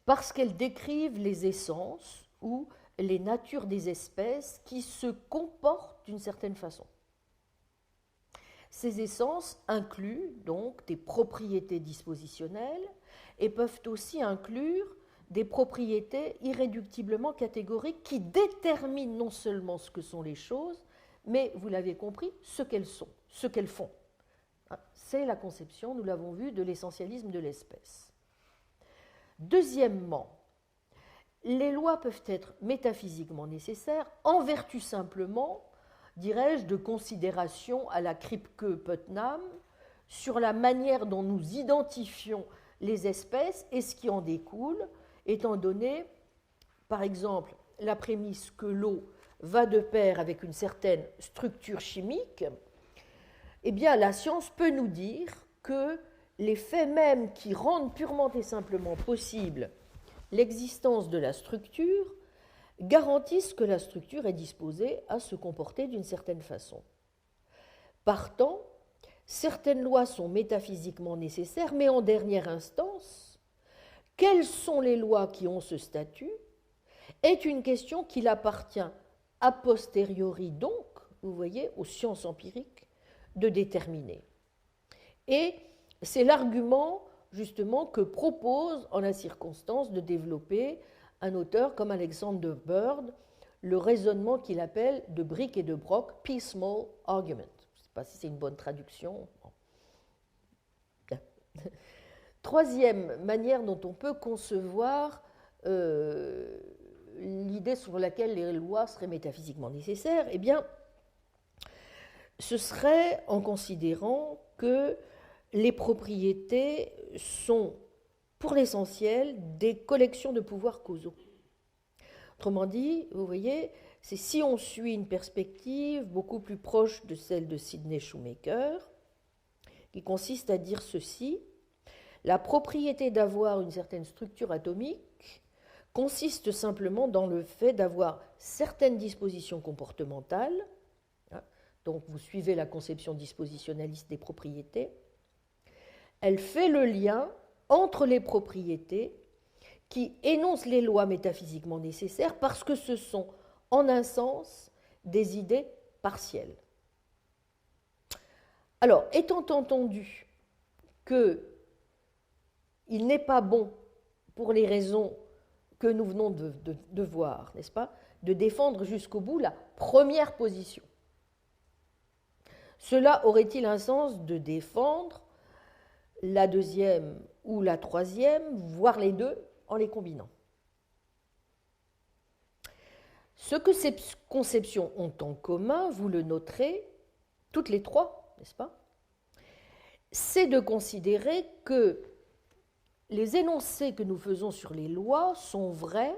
parce qu'elles décrivent les essences ou les natures des espèces qui se comportent d'une certaine façon. Ces essences incluent donc des propriétés dispositionnelles et peuvent aussi inclure des propriétés irréductiblement catégoriques qui déterminent non seulement ce que sont les choses, mais, vous l'avez compris, ce qu'elles sont, ce qu'elles font. C'est la conception, nous l'avons vu, de l'essentialisme de l'espèce. Deuxièmement, les lois peuvent être métaphysiquement nécessaires en vertu simplement, dirais-je, de considérations à la Kripke-Putnam sur la manière dont nous identifions les espèces et ce qui en découle, étant donné, par exemple, la prémisse que l'eau va de pair avec une certaine structure chimique, eh bien, la science peut nous dire que les faits mêmes qui rendent purement et simplement possible l'existence de la structure garantissent que la structure est disposée à se comporter d'une certaine façon. Partant, certaines lois sont métaphysiquement nécessaires, mais en dernière instance, quelles sont les lois qui ont ce statut est une question qu'il appartient a posteriori donc, vous voyez, aux sciences empiriques, de déterminer. Et c'est l'argument justement que propose en la circonstance de développer un auteur comme Alexander Bird, le raisonnement qu'il appelle de brick et de broc, piecemeal argument. Je ne sais pas si c'est une bonne traduction. Bon. Troisième manière dont on peut concevoir l'idée sur laquelle les lois seraient métaphysiquement nécessaires, eh bien, ce serait en considérant que les propriétés sont, pour l'essentiel, des collections de pouvoirs causaux. Autrement dit, vous voyez, c'est si on suit une perspective beaucoup plus proche de celle de Sidney Shoemaker, qui consiste à dire ceci: la propriété d'avoir une certaine structure atomique consiste simplement dans le fait d'avoir certaines dispositions comportementales, donc vous suivez la conception dispositionnaliste des propriétés, elle fait le lien entre les propriétés qui énoncent les lois métaphysiquement nécessaires parce que ce sont, en un sens, des idées partielles. Alors, étant entendu qu'il n'est pas bon, pour les raisons que nous venons de voir, n'est-ce pas, de défendre jusqu'au bout la première position. Cela aurait-il un sens de défendre la deuxième ou la troisième, voire les deux, en les combinant? Ce que ces conceptions ont en commun, vous le noterez, toutes les trois, n'est-ce pas, c'est de considérer que les énoncés que nous faisons sur les lois sont vrais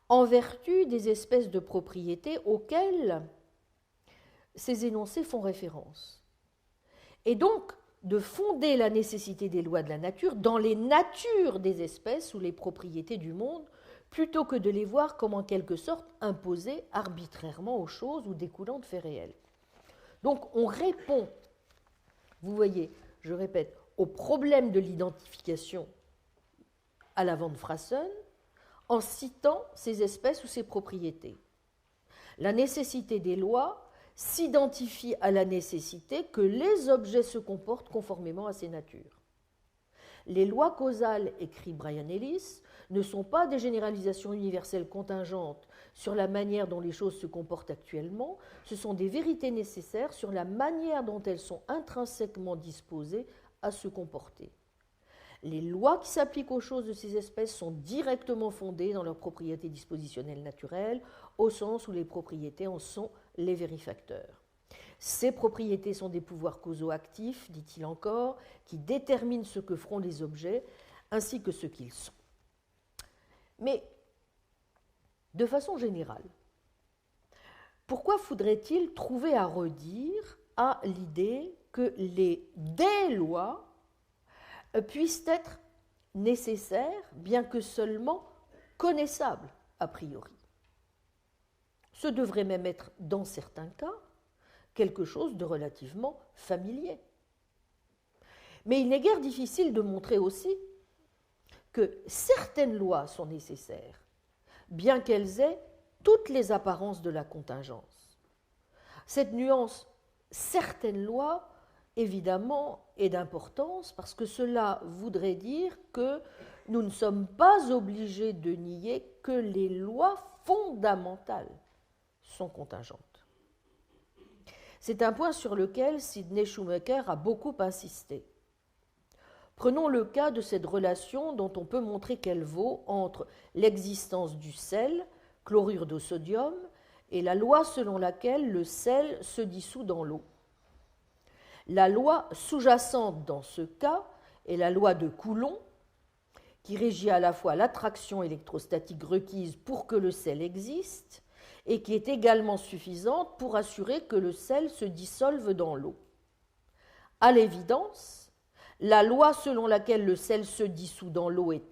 en vertu des espèces de propriétés auxquelles ces énoncés font référence. Et donc, de fonder la nécessité des lois de la nature dans les natures des espèces ou les propriétés du monde, plutôt que de les voir comme en quelque sorte imposées arbitrairement aux choses ou découlant de faits réels. Donc, on répond, vous voyez, je répète, au problème de l'identification à la von Frassen en citant ces espèces ou ces propriétés. La nécessité des lois s'identifie à la nécessité que les objets se comportent conformément à ces natures. Les lois causales, écrit Brian Ellis, ne sont pas des généralisations universelles contingentes sur la manière dont les choses se comportent actuellement, ce sont des vérités nécessaires sur la manière dont elles sont intrinsèquement disposées à se comporter. Les lois qui s'appliquent aux choses de ces espèces sont directement fondées dans leurs propriétés dispositionnelles naturelles, au sens où les propriétés en sont les vérifacteurs. Ces propriétés sont des pouvoirs causaux actifs, dit-il encore, qui déterminent ce que feront les objets ainsi que ce qu'ils sont. Mais, de façon générale, pourquoi faudrait-il trouver à redire à l'idée que des lois puissent être nécessaires, bien que seulement connaissables a priori? Ce devrait même être, dans certains cas, quelque chose de relativement familier. Mais il n'est guère difficile de montrer aussi que certaines lois sont nécessaires, bien qu'elles aient toutes les apparences de la contingence. Cette nuance « certaines lois » évidemment est d'importance parce que cela voudrait dire que nous ne sommes pas obligés de nier que les lois fondamentales sont contingentes. C'est un point sur lequel Sidney Shoemaker a beaucoup insisté. Prenons le cas de cette relation dont on peut montrer qu'elle vaut entre l'existence du sel, chlorure de sodium, et la loi selon laquelle le sel se dissout dans l'eau. La loi sous-jacente dans ce cas est la loi de Coulomb, qui régit à la fois l'attraction électrostatique requise pour que le sel existe et qui est également suffisante pour assurer que le sel se dissolve dans l'eau. À l'évidence, la loi selon laquelle le sel se dissout dans l'eau est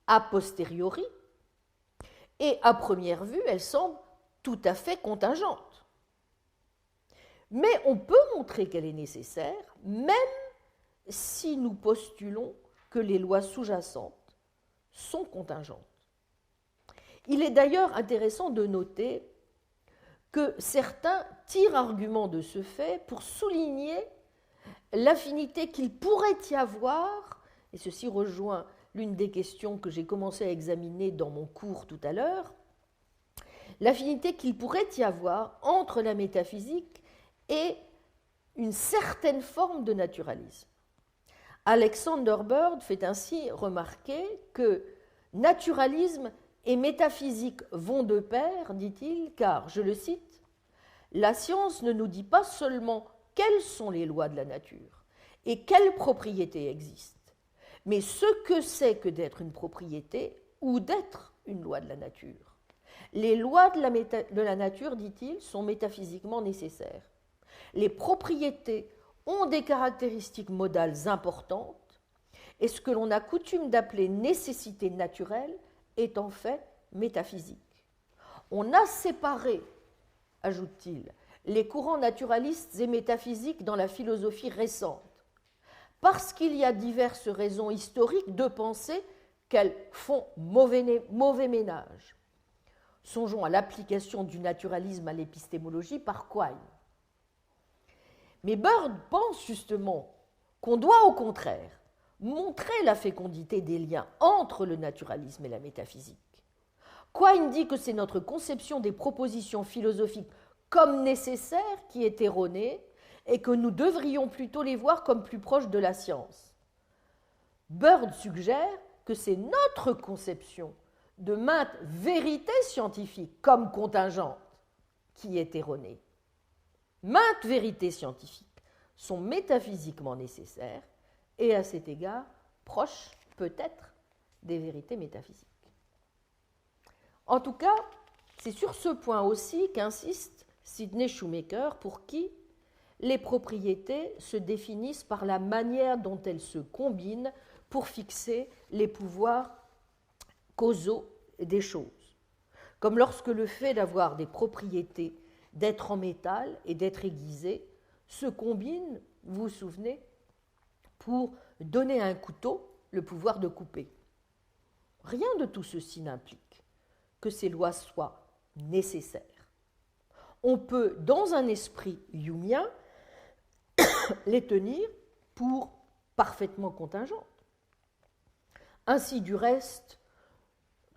a posteriori, et à première vue, elle semble tout à fait contingente. Mais on peut montrer qu'elle est nécessaire, même si nous postulons que les lois sous-jacentes sont contingentes. Il est d'ailleurs intéressant de noter que certains tirent argument de ce fait pour souligner l'affinité qu'il pourrait y avoir, et ceci rejoint l'une des questions que j'ai commencé à examiner dans mon cours tout à l'heure, l'affinité qu'il pourrait y avoir entre la métaphysique et une certaine forme de naturalisme. Alexander Bird fait ainsi remarquer que naturalisme et métaphysique vont de pair, dit-il, car, je le cite, « La science ne nous dit pas seulement quelles sont les lois de la nature et quelles propriétés existent, mais ce que c'est que d'être une propriété ou d'être une loi de la nature. Les lois de la nature, dit-il, sont métaphysiquement nécessaires. Les propriétés ont des caractéristiques modales importantes, et ce que l'on a coutume d'appeler nécessité naturelle est en fait métaphysique. On a séparé, ajoute-t-il, les courants naturalistes et métaphysiques dans la philosophie récente, parce qu'il y a diverses raisons historiques de penser qu'elles font mauvais ménage. Songeons à l'application du naturalisme à l'épistémologie par Quine. Mais Bird pense justement qu'on doit au contraire montrer la fécondité des liens entre le naturalisme et la métaphysique. Quine dit que c'est notre conception des propositions philosophiques comme nécessaires qui est erronée et que nous devrions plutôt les voir comme plus proches de la science. Bird suggère que c'est notre conception de maintes vérités scientifiques comme contingentes qui est erronée. Maintes vérités scientifiques sont métaphysiquement nécessaires et à cet égard proches peut-être des vérités métaphysiques. En tout cas, c'est sur ce point aussi qu'insiste Sidney Shoemaker, pour qui les propriétés se définissent par la manière dont elles se combinent pour fixer les pouvoirs causaux des choses. Comme lorsque le fait d'avoir des propriétés, d'être en métal et d'être aiguisé, se combine, vous vous souvenez, pour donner à un couteau le pouvoir de couper. Rien de tout ceci n'implique que ces lois soient nécessaires. On peut, dans un esprit humien, les tenir pour parfaitement contingentes. Ainsi, du reste,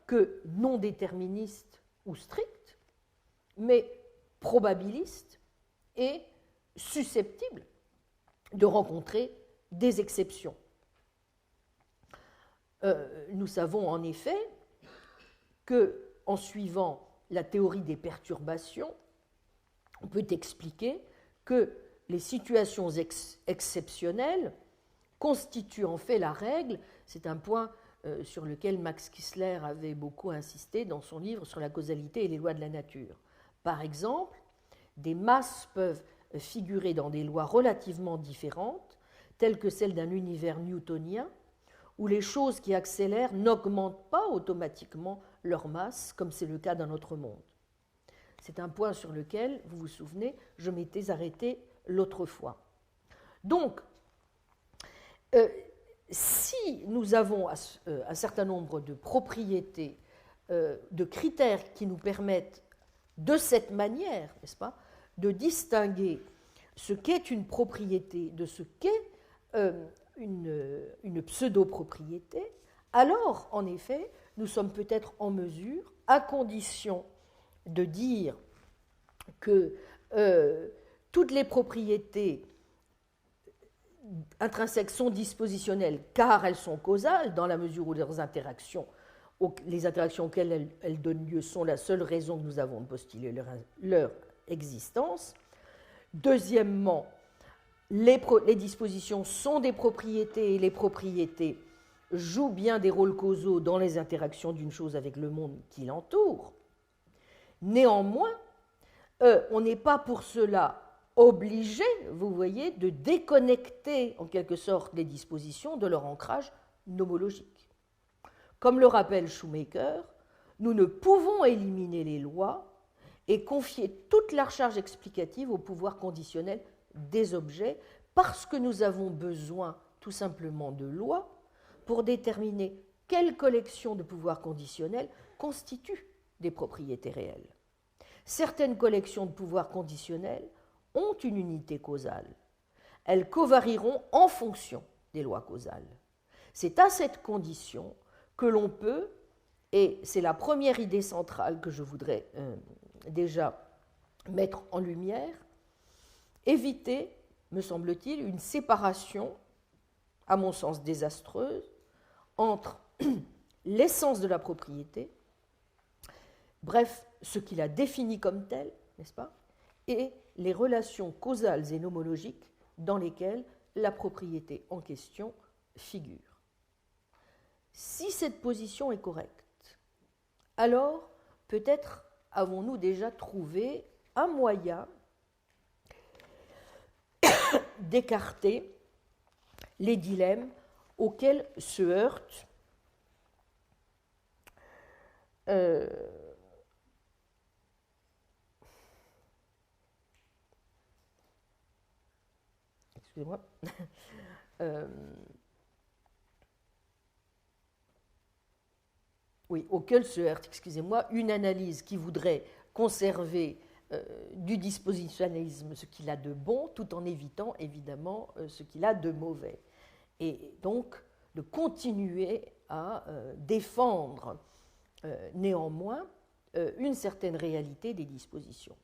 que non déterministes ou strictes, mais probabilistes et susceptibles de rencontrer des exceptions. Nous savons en effet qu'en suivant la théorie des perturbations, on peut expliquer que les situations exceptionnelles constituent en fait la règle. C'est un point sur lequel Max Kissler avait beaucoup insisté dans son livre sur la causalité et les lois de la nature. Par exemple, des masses peuvent figurer dans des lois relativement différentes, telles que celles d'un univers newtonien, où les choses qui accélèrent n'augmentent pas automatiquement leur masse, comme c'est le cas dans notre monde. C'est un point sur lequel, vous vous souvenez, je m'étais arrêté l'autre fois. Donc, si nous avons un certain nombre de propriétés, de critères qui nous permettent de cette manière, n'est-ce pas, de distinguer ce qu'est une propriété de ce qu'est une pseudo-propriété, alors, en effet, nous sommes peut-être en mesure, à condition de dire que toutes les propriétés intrinsèques sont dispositionnelles car elles sont causales, dans la mesure où les interactions auxquelles elles donnent lieu sont la seule raison que nous avons de postuler leur existence. Deuxièmement, les dispositions sont des propriétés et les propriétés joue bien des rôles causaux dans les interactions d'une chose avec le monde qui l'entoure. Néanmoins, on n'est pas pour cela obligé, vous voyez, de déconnecter en quelque sorte les dispositions de leur ancrage nomologique. Comme le rappelle Shoemaker, nous ne pouvons éliminer les lois et confier toute la charge explicative au pouvoir conditionnel des objets parce que nous avons besoin tout simplement de lois pour déterminer quelle collection de pouvoirs conditionnels constitue des propriétés réelles. Certaines collections de pouvoirs conditionnels ont une unité causale. Elles covarieront en fonction des lois causales. C'est à cette condition que l'on peut, et c'est la première idée centrale que je voudrais déjà mettre en lumière, éviter, me semble-t-il, une séparation, à mon sens désastreuse, entre l'essence de la propriété, bref, ce qu'il a défini comme tel, n'est-ce pas, et les relations causales et nomologiques dans lesquelles la propriété en question figure. Si cette position est correcte, alors peut-être avons-nous déjà trouvé un moyen d'écarter les dilemmes auxquels se heurtent excusez-moi, oui, auquel se heurte, excusez-moi, une analyse qui voudrait conserver du dispositionnalisme ce qu'il a de bon, tout en évitant évidemment ce qu'il a de mauvais. Et donc de continuer à défendre néanmoins une certaine réalité des dispositions.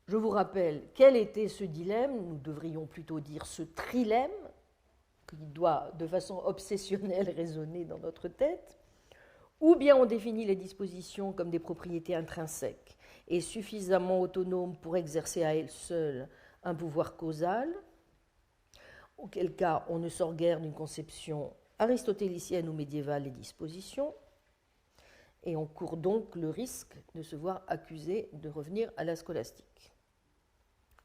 Je vous rappelle quel était ce dilemme, nous devrions plutôt dire ce trilemme, qui doit de façon obsessionnelle résonner dans notre tête. Ou bien on définit les dispositions comme des propriétés intrinsèques et suffisamment autonomes pour exercer à elles seules un pouvoir causal, auquel cas on ne sort guère d'une conception aristotélicienne ou médiévale des dispositions, et on court donc le risque de se voir accusé de revenir à la scolastique,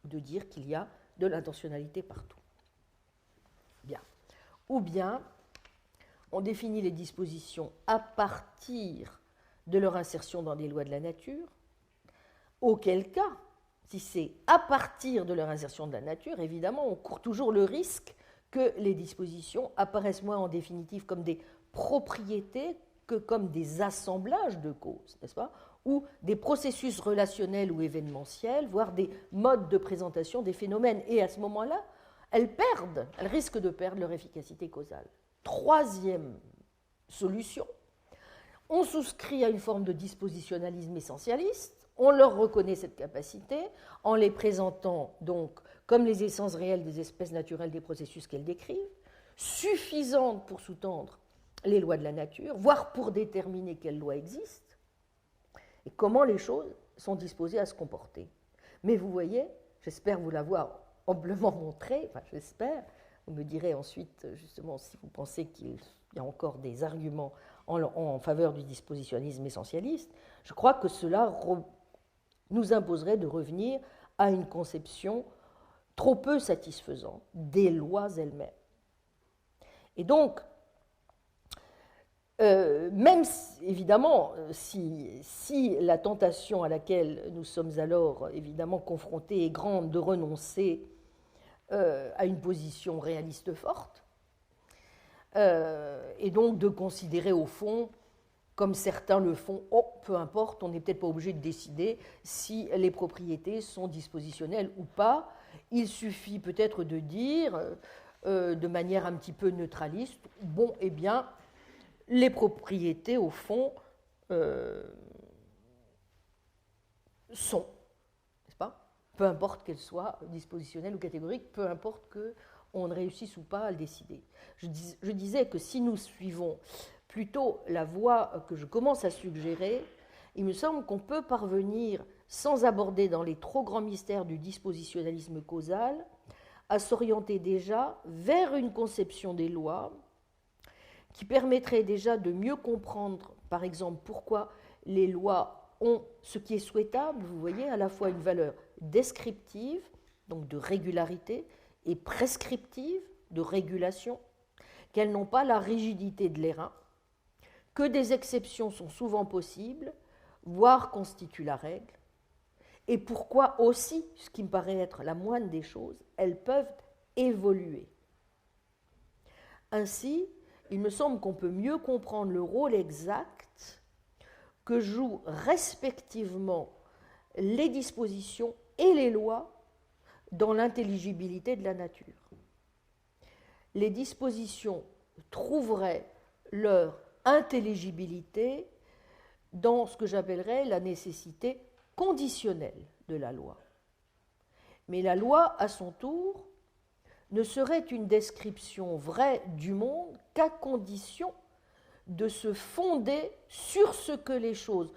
de dire qu'il y a de l'intentionnalité partout. Bien. Ou bien on définit les dispositions à partir de leur insertion dans des lois de la nature, auquel cas, si c'est à partir de leur insertion de la nature, évidemment, on court toujours le risque que les dispositions apparaissent moins en définitive comme des propriétés que comme des assemblages de causes, n'est-ce pas, ou des processus relationnels ou événementiels, voire des modes de présentation des phénomènes. Et à ce moment-là, elles risquent de perdre leur efficacité causale. Troisième solution, on souscrit à une forme de dispositionnalisme essentialiste, on leur reconnaît cette capacité en les présentant donc comme les essences réelles des espèces naturelles des processus qu'elles décrivent, suffisantes pour sous-tendre les lois de la nature, voire pour déterminer quelles lois existent, et comment les choses sont disposées à se comporter. Mais vous voyez, j'espère vous l'avoir amplement montré, enfin j'espère. Vous me direz ensuite, justement, si vous pensez qu'il y a encore des arguments en faveur du dispositionnisme essentialiste. Je crois que cela nous imposerait de revenir à une conception trop peu satisfaisante des lois elles-mêmes. Et donc, même évidemment, si la tentation à laquelle nous sommes alors évidemment confrontés est grande de renoncer à une position réaliste forte, et donc de considérer au fond, comme certains le font, peu importe, on n'est peut-être pas obligé de décider si les propriétés sont dispositionnelles ou pas, il suffit peut-être de dire, de manière un petit peu neutraliste, bon, eh bien, les propriétés, au fond, sont, n'est-ce pas ? Peu importe qu'elles soient dispositionnelles ou catégoriques, peu importe qu'on ne réussisse ou pas à le décider. Je disais que si nous suivons plutôt la voie que je commence à suggérer, il me semble qu'on peut parvenir, sans aborder dans les trop grands mystères du dispositionnalisme causal, à s'orienter déjà vers une conception des lois qui permettrait déjà de mieux comprendre, par exemple, pourquoi les lois ont ce qui est souhaitable, vous voyez, à la fois une valeur descriptive, donc de régularité, et prescriptive, de régulation, qu'elles n'ont pas la rigidité de l'airain, que des exceptions sont souvent possibles, voire constituent la règle, et pourquoi aussi, ce qui me paraît être la moindre des choses, elles peuvent évoluer. Ainsi, il me semble qu'on peut mieux comprendre le rôle exact que jouent respectivement les dispositions et les lois dans l'intelligibilité de la nature. Les dispositions trouveraient leur intelligibilité dans ce que j'appellerais la nécessité conditionnelle de la loi. Mais la loi, à son tour, ne serait une description vraie du monde qu'à condition de se fonder sur ce que les choses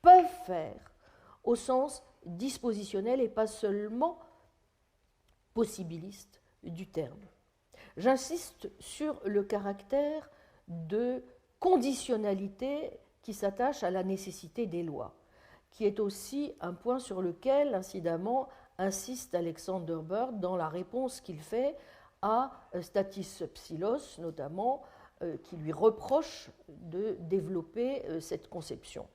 peuvent faire au sens dispositionnel et pas seulement possibiliste du terme. J'insiste sur le caractère de conditionnalité qui s'attache à la nécessité des lois, qui est aussi un point sur lequel, incidemment, insiste Alexander Bird dans la réponse qu'il fait à Stathis Psillos, notamment, qui lui reproche de développer cette conception.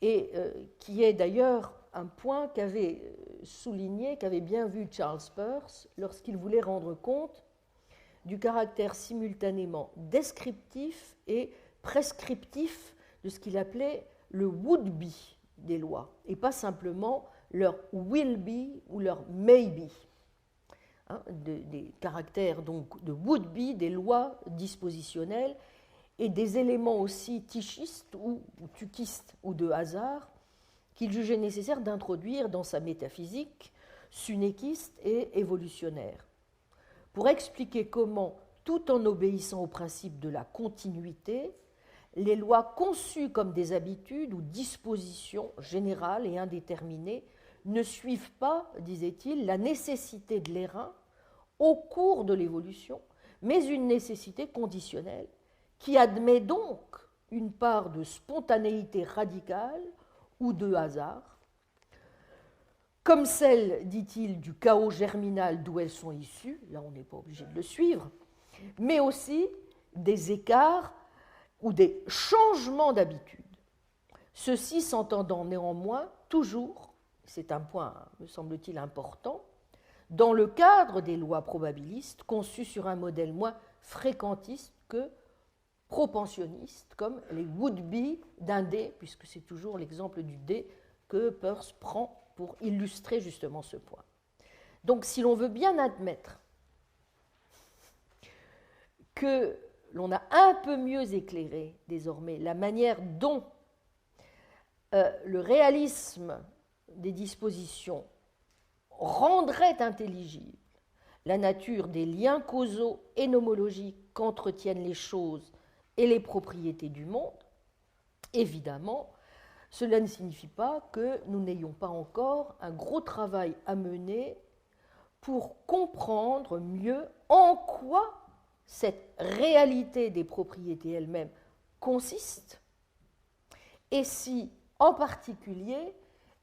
Qui est d'ailleurs un point qu'avait souligné, qu'avait bien vu Charles Peirce lorsqu'il voulait rendre compte du caractère simultanément descriptif et prescriptif de ce qu'il appelait le would-be des lois, et pas simplement leur will-be ou leur may-be. Des caractères donc de would-be, des lois dispositionnelles, et des éléments aussi tichistes ou tukistes ou de hasard qu'il jugeait nécessaire d'introduire dans sa métaphysique sunékiste et évolutionnaire, pour expliquer comment, tout en obéissant au principe de la continuité, les lois conçues comme des habitudes ou dispositions générales et indéterminées ne suivent pas, disait-il, la nécessité de l'airain au cours de l'évolution, mais une nécessité conditionnelle qui admet donc une part de spontanéité radicale ou de hasard, comme celle, dit-il, du chaos germinal d'où elles sont issues, là on n'est pas obligé de le suivre, mais aussi des écarts ou des changements d'habitude. Ceci s'entendant néanmoins toujours, c'est un point, me semble-t-il, important, dans le cadre des lois probabilistes conçues sur un modèle moins fréquentiste que propensionniste, comme les would-be d'un dé, puisque c'est toujours l'exemple du dé que Peirce prend pour illustrer justement ce point. Donc, si l'on veut bien admettre que l'on a un peu mieux éclairé désormais la manière dont le réalisme des dispositions rendrait intelligible la nature des liens causaux et nomologiques qu'entretiennent les choses et les propriétés du monde, évidemment, cela ne signifie pas que nous n'ayons pas encore un gros travail à mener pour comprendre mieux en quoi cette réalité des propriétés elles-mêmes consiste, et si, en particulier,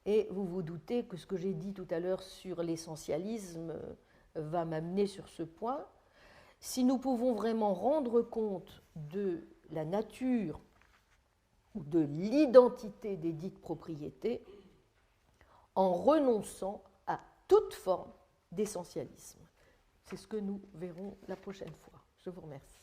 et vous vous doutez que ce que j'ai dit tout à l'heure sur l'essentialisme va m'amener sur ce point, si nous pouvons vraiment rendre compte de la nature ou de l'identité des dites propriétés en renonçant à toute forme d'essentialisme. C'est ce que nous verrons la prochaine fois. Je vous remercie.